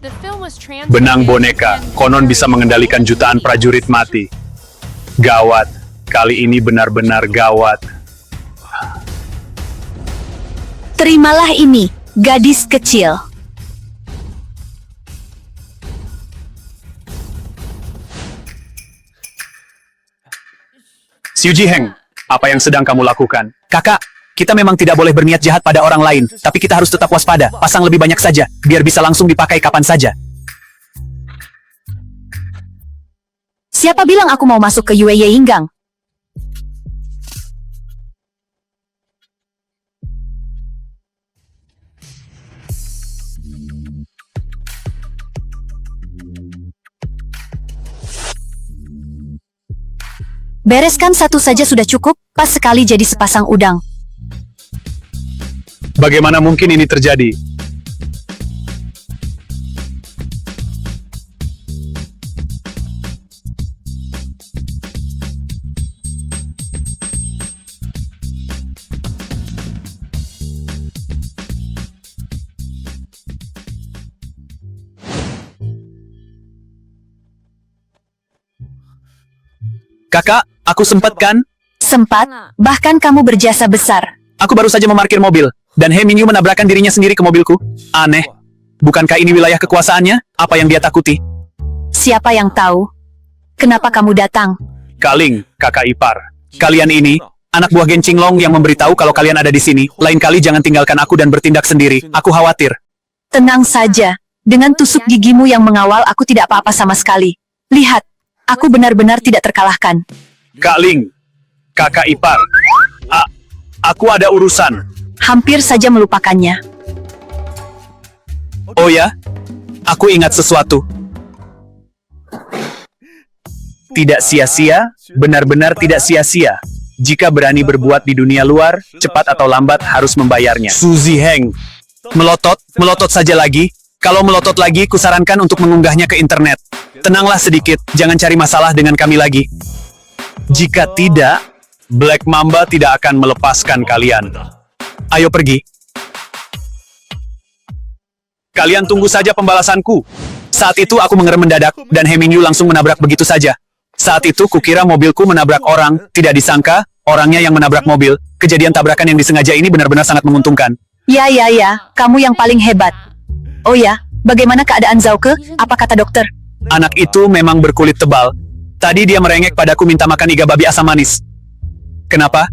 The film was translated benang boneka, and konon bisa mengendalikan jutaan prajurit mati. Gawat, kali ini benar-benar gawat. Terimalah ini, gadis kecil. Xiu Jiheng, apa yang sedang kamu lakukan? Kakak, kita memang tidak boleh berniat jahat pada orang lain, tapi kita harus tetap waspada, pasang lebih banyak saja, biar bisa langsung dipakai kapan saja. Siapa bilang aku mau masuk ke Yue Yinggang? Bereskan satu saja sudah cukup, pas sekali jadi sepasang udang. Bagaimana mungkin ini terjadi? Kakak, aku sempat kan? Sempat, bahkan kamu berjasa besar. Aku baru saja memarkir mobil, dan He Mingyu menabrakkan dirinya sendiri ke mobilku. Aneh. Bukankah ini wilayah kekuasaannya? Apa yang dia takuti? Siapa yang tahu? Kenapa kamu datang? Kaling, kakak ipar. Kalian ini, anak buah Gen Qinglong yang memberitahu kalau kalian ada di sini. Lain kali jangan tinggalkan aku dan bertindak sendiri. Aku khawatir. Tenang saja. Dengan tusuk gigimu yang mengawal aku tidak apa-apa sama sekali. Lihat, aku benar-benar tidak terkalahkan. Kak Ling, kakak ipar. Aku ada urusan. Hampir saja melupakannya. Oh ya? Aku ingat sesuatu. Tidak sia-sia, benar-benar tidak sia-sia. Jika berani berbuat di dunia luar, cepat atau lambat harus membayarnya. Suzy Heng. Melotot saja lagi. Kalau melotot lagi, kusarankan untuk mengunggahnya ke internet. Tenanglah sedikit, jangan cari masalah dengan kami lagi. Jika tidak, Black Mamba tidak akan melepaskan kalian. Ayo pergi. Kalian tunggu saja pembalasanku. Saat itu aku mengerem mendadak, dan He Mingyu langsung menabrak begitu saja. Saat itu kukira mobilku menabrak orang, tidak disangka, orangnya yang menabrak mobil. Kejadian tabrakan yang disengaja ini benar-benar sangat menguntungkan. Ya, kamu yang paling hebat. Oh ya, bagaimana keadaan Zauke? Apa kata dokter? Anak itu memang berkulit tebal. Tadi dia merengek padaku minta makan iga babi asam manis. Kenapa?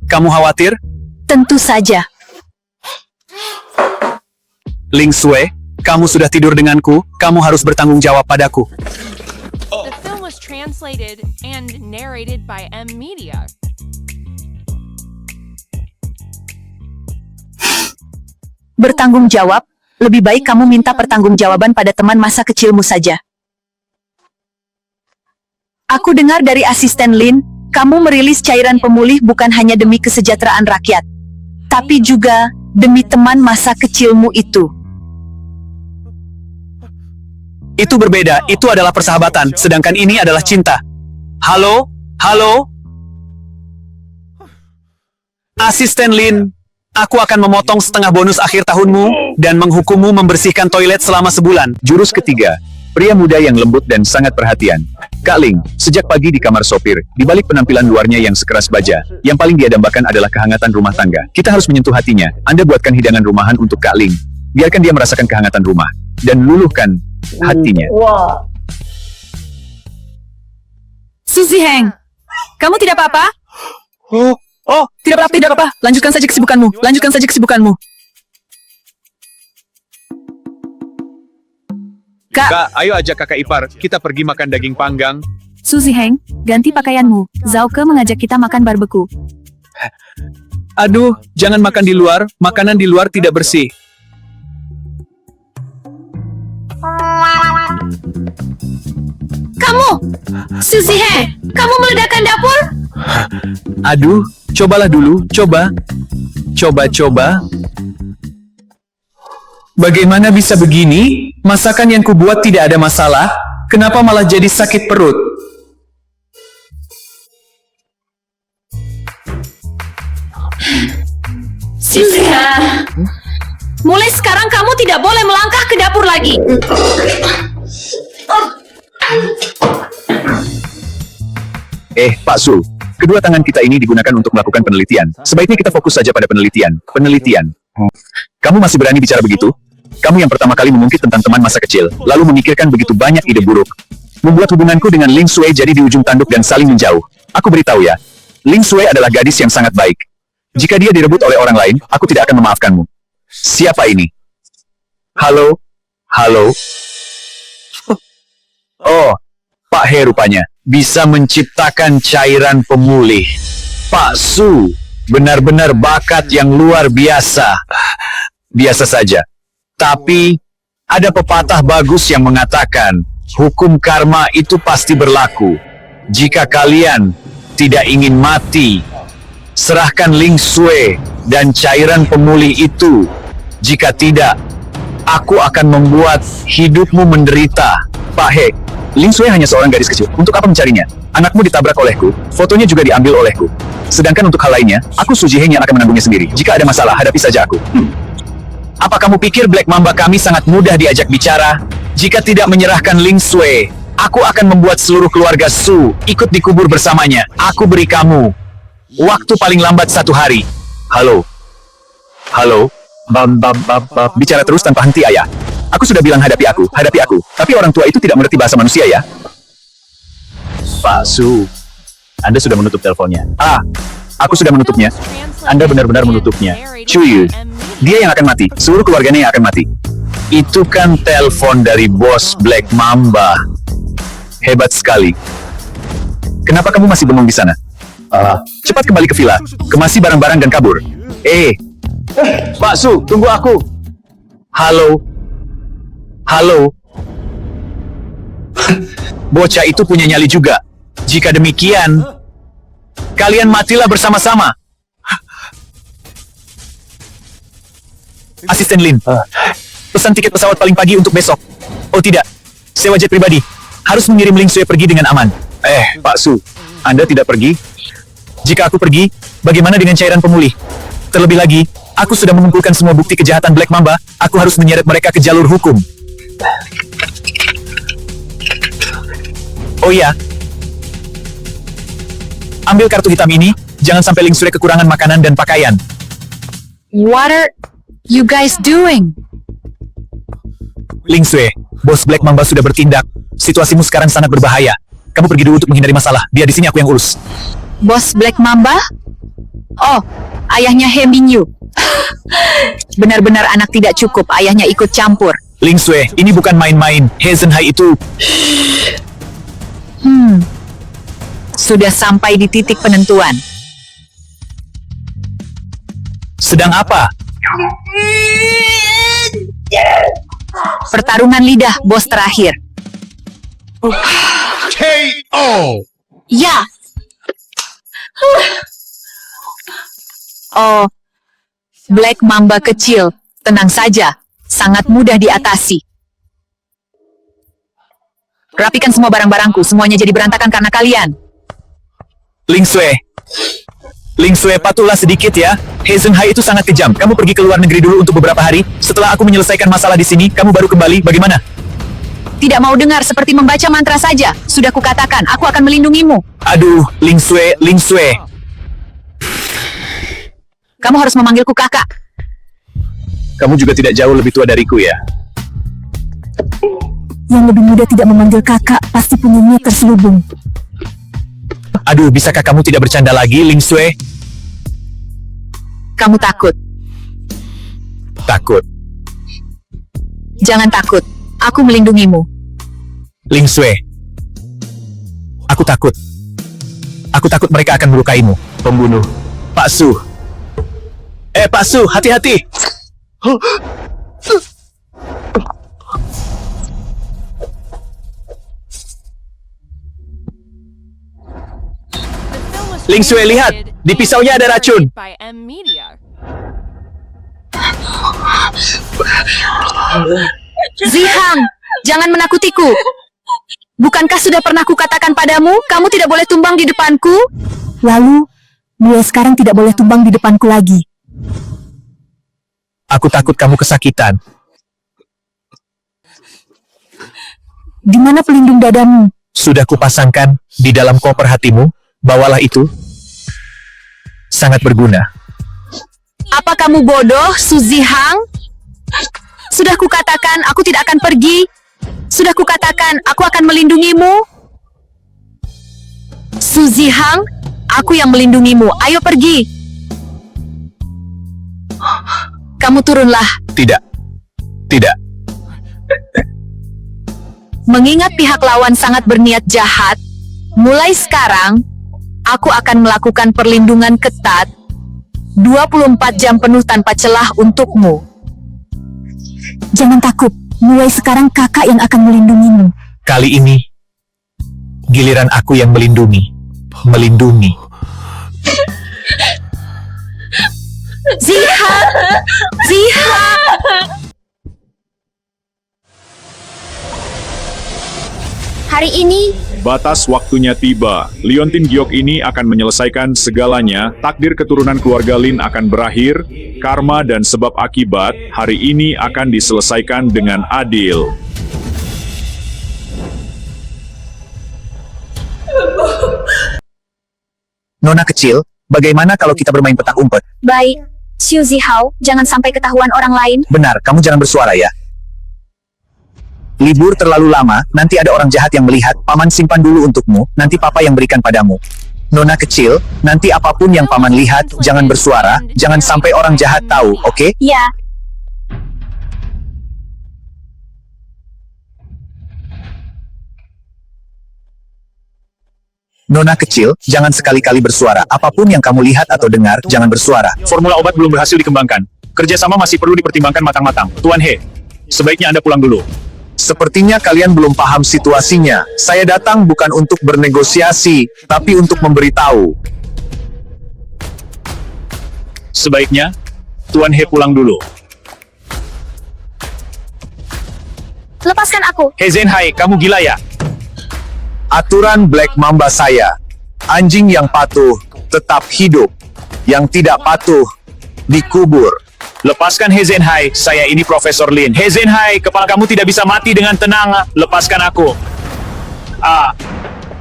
Kamu khawatir? Tentu saja. Ling Sui, kamu sudah tidur denganku, kamu harus bertanggung jawab padaku. The film was translated and narrated by M Media. Bertanggung jawab? Lebih baik kamu minta pertanggungjawaban pada teman masa kecilmu saja. Aku dengar dari asisten Lin, kamu merilis cairan pemulih bukan hanya demi kesejahteraan rakyat, tapi juga demi teman masa kecilmu itu. Itu berbeda, itu adalah persahabatan, sedangkan ini adalah cinta. Halo? Asisten Lin, aku akan memotong setengah bonus akhir tahunmu, dan menghukummu membersihkan toilet selama sebulan. Jurus ketiga, pria muda yang lembut dan sangat perhatian. Kak Ling, sejak pagi di kamar sopir, di balik penampilan luarnya yang sekeras baja, yang paling dia dambakan adalah kehangatan rumah tangga. Kita harus menyentuh hatinya. Anda buatkan hidangan rumahan untuk Kak Ling. Biarkan dia merasakan kehangatan rumah, dan luluhkan hatinya. Suzy Heng, kamu tidak apa-apa? Tidak apa-apa. Lanjutkan saja kesibukanmu. Kak, ayo ajak kakak ipar, kita pergi makan daging panggang. Suzy Heng, ganti pakaianmu. Zauke mengajak kita makan barbeku. Aduh, jangan makan di luar, makanan di luar tidak bersih. Kamu! Suzy Heng, kamu meledakkan dapur? Aduh, cobalah dulu, coba. Bagaimana bisa begini? Masakan yang kubuat tidak ada masalah, kenapa malah jadi sakit perut? Suzy Heng, mulai sekarang kamu tidak boleh melangkah ke dapur lagi. Pak Su, kedua tangan kita ini digunakan untuk melakukan penelitian. Sebaiknya kita fokus saja pada penelitian. Kamu masih berani bicara begitu? Kamu yang pertama kali mengungkit tentang teman masa kecil, lalu memikirkan begitu banyak ide buruk. Membuat hubunganku dengan Ling Sui jadi di ujung tanduk dan saling menjauh. Aku beritahu ya, Ling Sui adalah gadis yang sangat baik. Jika dia direbut oleh orang lain, aku tidak akan memaafkanmu. Siapa ini? Halo? Oh, Pak He rupanya. Bisa menciptakan cairan pemulih. Pak Su, benar-benar bakat yang luar biasa. Biasa saja. Tapi, ada pepatah bagus yang mengatakan, hukum karma itu pasti berlaku. Jika kalian tidak ingin mati, serahkan Ling Sui dan cairan pemulih itu. Jika tidak, aku akan membuat hidupmu menderita. Pak He, Ling Sui hanya seorang gadis kecil. Untuk apa mencarinya? Anakmu ditabrak olehku, fotonya juga diambil olehku. Sedangkan untuk hal lainnya, aku Suzy Heng yang akan menanggungnya sendiri. Jika ada masalah, hadapi saja aku. Apa kamu pikir Black Mamba kami sangat mudah diajak bicara? Jika tidak menyerahkan Ling Sui, Aku akan membuat seluruh keluarga Su ikut dikubur bersamanya. Aku beri kamu waktu paling lambat 1 hari. Halo? Halo? Bicara terus tanpa henti, ayah. Aku sudah bilang hadapi aku. Tapi orang tua itu tidak mengerti bahasa manusia, ya. Pak Su, Anda sudah menutup teleponnya. Aku sudah menutupnya. Anda benar-benar menutupnya. Cuy, dia yang akan mati. Seluruh keluarganya yang akan mati. Itu kan telepon dari bos Black Mamba. Hebat sekali. Kenapa kamu masih bengong di sana? Cepat kembali ke villa. Kemasi barang-barang dan kabur. Pak Su, tunggu aku. Halo? Halo? Bocah itu punya nyali juga. Jika demikian, kalian matilah bersama-sama. Asisten Lin, pesan tiket pesawat paling pagi untuk besok. Oh tidak, sewa jet pribadi. Harus mengirim Ling Sui pergi dengan aman. Pak Su, Anda tidak pergi? Jika aku pergi, bagaimana dengan cairan pemulih? Terlebih lagi, aku sudah mengumpulkan semua bukti kejahatan Black Mamba. Aku harus menyeret mereka ke jalur hukum. Oh iya, ambil kartu hitam ini. Jangan sampai Ling Sui kekurangan makanan dan pakaian. What are you guys doing? Ling Sui, bos Black Mamba sudah bertindak. Situasimu sekarang sangat berbahaya. Kamu pergi dulu untuk menghindari masalah. Biar di sini aku yang urus. Bos Black Mamba? Oh, ayahnya He Mingyu. Benar-benar anak tidak cukup, ayahnya ikut campur. Ling Sui, ini bukan main-main. He Zhenhai itu... Sudah sampai di titik penentuan. Sedang apa? Pertarungan lidah, bos terakhir. KO. Ya. Oh, Black Mamba kecil, tenang saja, sangat mudah diatasi. Rapikan semua barang-barangku, semuanya jadi berantakan karena kalian. Ling Sui, patuhlah sedikit ya. He Zhenhai itu sangat kejam. Kamu pergi ke luar negeri dulu untuk beberapa hari. Setelah aku menyelesaikan masalah di sini, kamu baru kembali. Bagaimana? Tidak mau dengar, seperti membaca mantra saja. Sudah kukatakan, aku akan melindungimu. Aduh, Ling Sui. Kamu harus memanggilku kakak. Kamu juga tidak jauh lebih tua dariku ya. Yang lebih muda tidak memanggil kakak, pasti punya niat terselubung. Aduh, bisakah kamu tidak bercanda lagi, Ling Sui? Kamu takut. Takut. Jangan takut. Aku melindungimu. Ling Sui. Aku takut. Aku takut mereka akan melukaimu. Pembunuh. Pak Su. Pak Su, hati-hati. Ling Sui, lihat. Di pisaunya ada racun. Zihang, jangan menakutiku. Bukankah sudah pernah kukatakan padamu, kamu tidak boleh tumbang di depanku? Lalu, mulai sekarang tidak boleh tumbang di depanku lagi. Aku takut kamu kesakitan. Di mana pelindung dadamu? Sudah kupasangkan di dalam koper hatimu. Bawalah itu. Sangat berguna. Apa kamu bodoh, Su Zihang? Sudah kukatakan aku tidak akan pergi. Sudah kukatakan aku akan melindungimu. Su Zihang, aku yang melindungimu. Ayo pergi. Kamu turunlah. Tidak. Tidak. Mengingat pihak lawan sangat berniat jahat, mulai sekarang, aku akan melakukan perlindungan ketat 24 jam penuh tanpa celah untukmu. Jangan takut, mulai sekarang kakak yang akan melindungimu. Kali ini, giliran aku yang melindungi. Melindungi. Zihang! Zihang! Hari ini, Batas waktunya tiba. Liontin Giok ini akan menyelesaikan segalanya. Takdir keturunan keluarga Lin akan berakhir. Karma dan sebab akibat hari ini akan diselesaikan dengan adil. Nona kecil, bagaimana kalau kita bermain petak umpet? Baik. Xu Zihao, jangan sampai ketahuan orang lain. Benar, kamu jangan bersuara ya. Libur terlalu lama, nanti ada orang jahat yang melihat. Paman simpan dulu untukmu, nanti papa yang berikan padamu. Nona kecil, nanti apapun yang paman lihat, jangan bersuara, jangan sampai orang jahat tahu, oke? Ya. Nona kecil, jangan sekali-kali bersuara. Apapun yang kamu lihat atau dengar, jangan bersuara. Formula obat belum berhasil dikembangkan. Kerjasama masih perlu dipertimbangkan matang-matang. Tuan He, sebaiknya Anda pulang dulu. Sepertinya kalian belum paham situasinya. Saya datang bukan untuk bernegosiasi, tapi untuk memberitahu. Sebaiknya, Tuan He pulang dulu. Lepaskan aku. He Zhenhai, kamu gila ya? Aturan Black Mamba saya. Anjing yang patuh, tetap hidup. Yang tidak patuh, dikubur. Lepaskan He Zhenhai, saya ini Profesor Lin. He Zhenhai, kepala kamu tidak bisa mati dengan tenang. Lepaskan aku.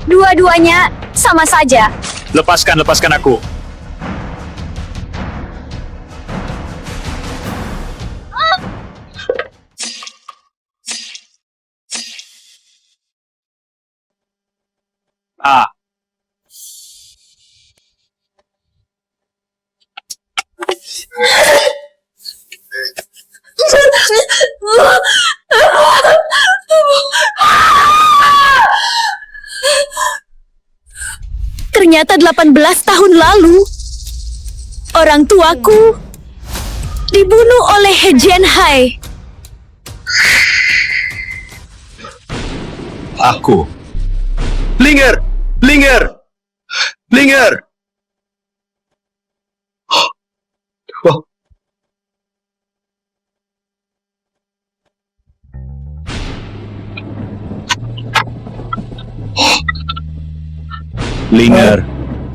Dua-duanya sama saja. Lepaskan aku. Ternyata 18 tahun lalu, orang tuaku dibunuh oleh He Zhenhai. Aku. Linger!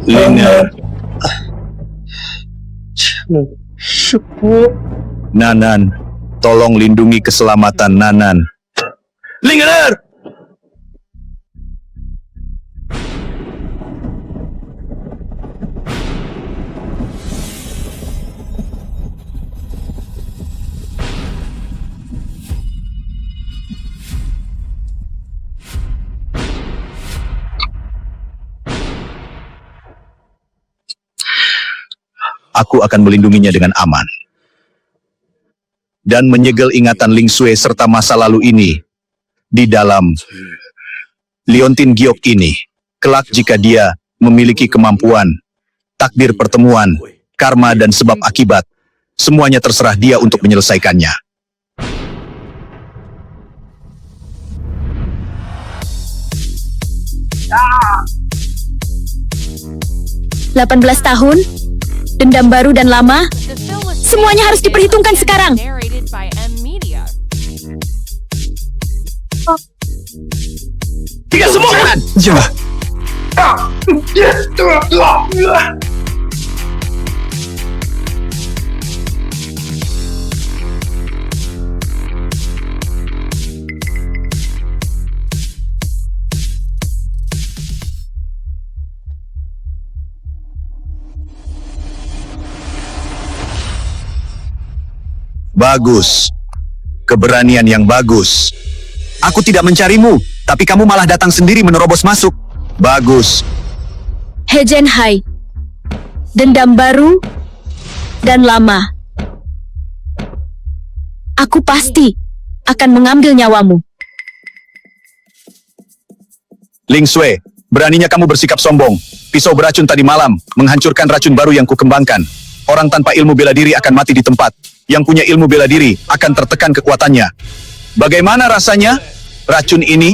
Linger. Nanan, tolong lindungi keselamatan Nanan. Linger! Aku akan melindunginya dengan aman. Dan menyegel ingatan Ling Sui serta masa lalu ini di dalam Liontin Giok ini. Kelak jika dia memiliki kemampuan, takdir pertemuan, karma dan sebab akibat, semuanya terserah dia untuk menyelesaikannya. Ah. 18 tahun, dendam baru dan lama, semuanya harus diperhitungkan sekarang. Tiga semua kan? Bagus. Keberanian yang bagus. Aku tidak mencarimu, tapi kamu malah datang sendiri menerobos masuk. Bagus. He Zhenhai, dendam baru dan lama. Aku pasti akan mengambil nyawamu. Ling Sui, beraninya kamu bersikap sombong. Pisau beracun tadi malam menghancurkan racun baru yang kukembangkan. Orang tanpa ilmu bela diri akan mati di tempat. Yang punya ilmu bela diri akan tertekan kekuatannya. Bagaimana rasanya racun ini?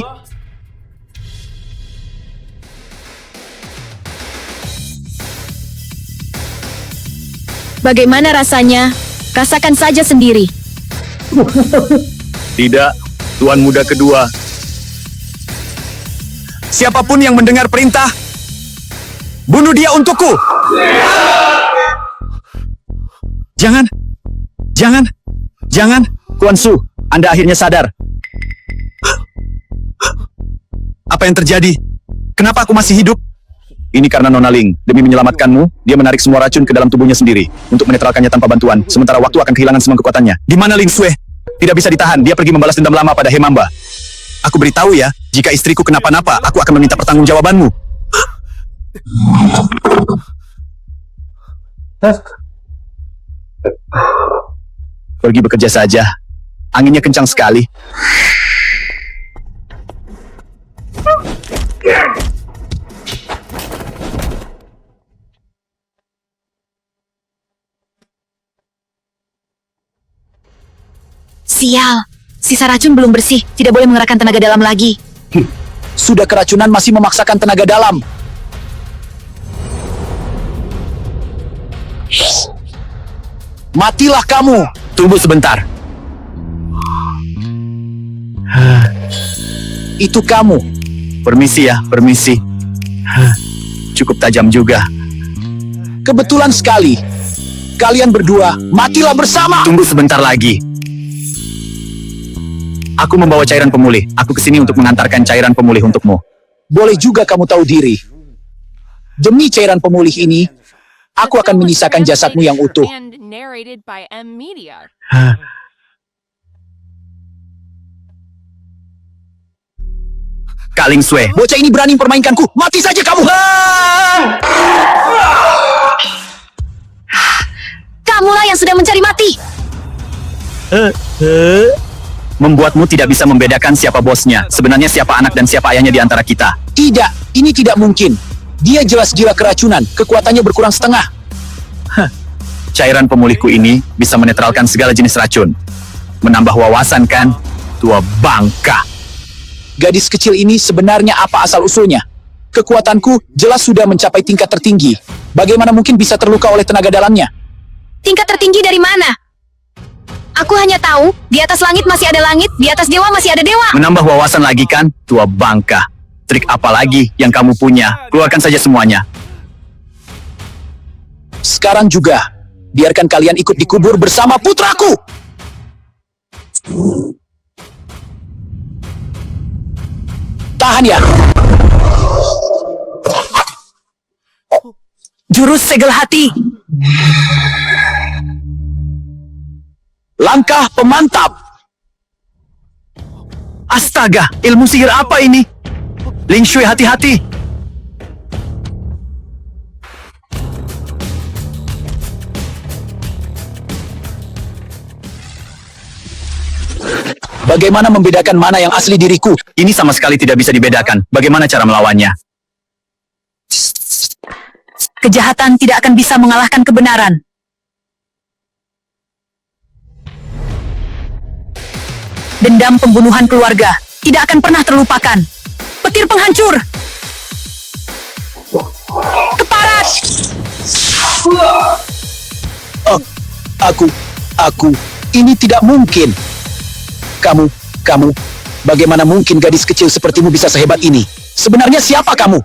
Bagaimana rasanya? Rasakan saja sendiri. Tidak, Tuan Muda kedua. Siapapun yang mendengar perintah, bunuh dia untukku. Jangan, Kuan Su, Anda akhirnya sadar. Apa yang terjadi? Kenapa aku masih hidup? Ini karena Nona Ling. Demi menyelamatkanmu, dia menarik semua racun ke dalam tubuhnya sendiri untuk menetralkannya tanpa bantuan. Sementara waktu akan kehilangan semua kekuatannya. Di mana Ling Sui? Tidak bisa ditahan. Dia pergi membalas dendam lama pada Hemamba. Aku beritahu ya, jika istriku kenapa-napa, aku akan meminta pertanggungjawabanmu. Pergi bekerja saja. Anginnya kencang sekali. Sial, sisa racun belum bersih. Tidak boleh mengerahkan tenaga dalam lagi. Sudah keracunan masih memaksakan tenaga dalam. Matilah kamu. Tunggu sebentar. Itu kamu. Permisi ya, permisi. Cukup tajam juga. Kebetulan sekali. Kalian berdua, matilah bersama. Tunggu sebentar lagi. Aku membawa cairan pemulih. Aku kesini untuk mengantarkan cairan pemulih untukmu. Boleh juga kamu tahu diri. Demi cairan pemulih ini, aku akan menyisakan jasadmu yang utuh. And narrated by M Media. Kak Ling Sui, bocah ini berani mempermainkanku. Mati saja kamu. Kamulah yang sudah mencari mati. Membuatmu tidak bisa membedakan siapa bosnya, sebenarnya siapa anak dan siapa ayahnya di antara kita. Tidak, ini tidak mungkin. Dia jelas gila keracunan, kekuatannya berkurang setengah. Cairan pemulihku ini bisa menetralkan segala jenis racun. Menambah wawasan kan, tua bangka. Gadis kecil ini sebenarnya apa asal-usulnya? Kekuatanku jelas sudah mencapai tingkat tertinggi. Bagaimana mungkin bisa terluka oleh tenaga dalamnya? Tingkat tertinggi dari mana? Aku hanya tahu, di atas langit masih ada langit, di atas dewa masih ada dewa. Menambah wawasan lagi kan, tua bangka. Trik apa lagi yang kamu punya? Keluarkan saja semuanya. Sekarang juga, biarkan kalian ikut dikubur bersama putraku. Tahan ya. Jurus segel hati. Langkah pemantap. Astaga, ilmu sihir apa ini? Ling Shui, hati-hati. Bagaimana membedakan mana yang asli diriku? Ini sama sekali tidak bisa dibedakan. Bagaimana cara melawannya? Kejahatan tidak akan bisa mengalahkan kebenaran. Dendam pembunuhan keluarga tidak akan pernah terlupakan. Petir penghancur. Keparat. Aku, ini tidak mungkin. Kamu, bagaimana mungkin gadis kecil sepertimu bisa sehebat ini? Sebenarnya siapa kamu?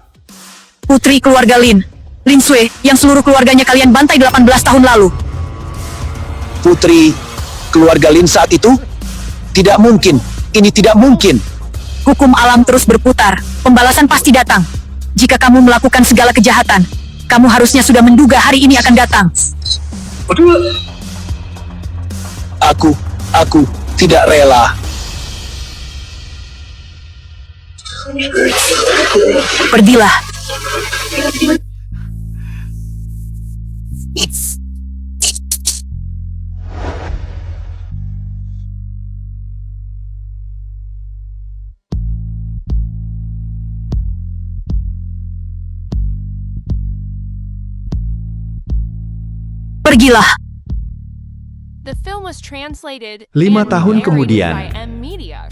Putri keluarga Lin. Lin Sui, yang seluruh keluarganya kalian bantai 18 tahun lalu. Putri keluarga Lin saat itu? Tidak mungkin, ini tidak mungkin. Hukum alam terus berputar, pembalasan pasti datang. Jika kamu melakukan segala kejahatan, kamu harusnya sudah menduga hari ini akan datang. Aku tidak rela. Pergilah. Pergilah. The film was translated 5 and tahun narrated kemudian. by M Media.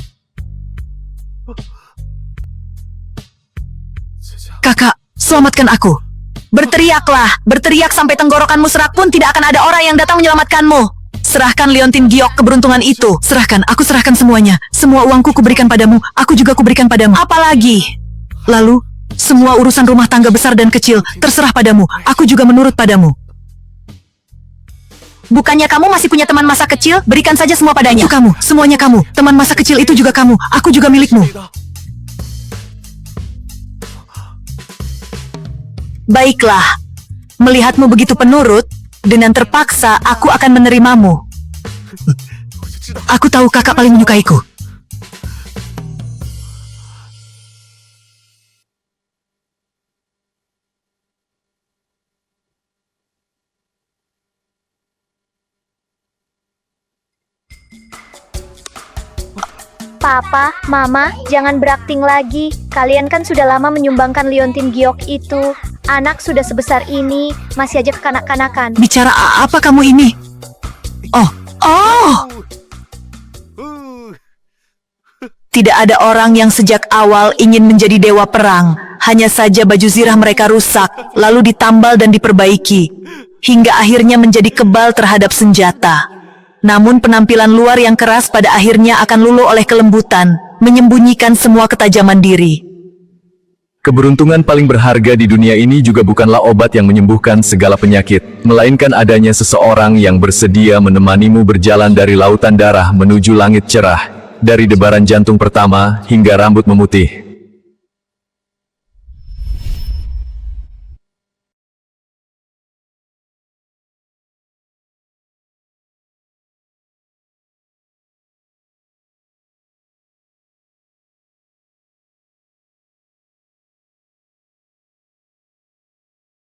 Kakak, selamatkan aku. Berteriaklah, berteriak sampai tenggorokanmu serak pun tidak akan ada orang yang datang menyelamatkanmu. Serahkan Leontin Giok keberuntungan itu. Serahkan, aku serahkan semuanya. Semua uangku kuberikan padamu, aku juga kuberikan padamu. Apalagi? Lalu, semua urusan rumah tangga besar dan kecil terserah padamu. Aku juga menurut padamu. Bukannya kamu masih punya teman masa kecil? Berikan saja semua padanya. Itu kamu, semuanya kamu. Teman masa kecil itu juga kamu. Aku juga milikmu. Baiklah, melihatmu begitu penurut, dengan terpaksa aku akan menerimamu. Aku tahu kakak paling menyukaiku. Papa, Mama, jangan berakting lagi. Kalian kan sudah lama menyumbangkan liontin giok itu. Anak sudah sebesar ini, masih aja kekanak-kanakan. Bicara apa kamu ini? Oh. Tidak ada orang yang sejak awal ingin menjadi dewa perang. Hanya saja baju zirah mereka rusak, lalu ditambal dan diperbaiki. Hingga akhirnya menjadi kebal terhadap senjata. Namun penampilan luar yang keras pada akhirnya akan luluh oleh kelembutan, menyembunyikan semua ketajaman diri. Keberuntungan paling berharga di dunia ini juga bukanlah obat yang menyembuhkan segala penyakit, melainkan adanya seseorang yang bersedia menemanimu berjalan dari lautan darah menuju langit cerah, dari debaran jantung pertama hingga rambut memutih.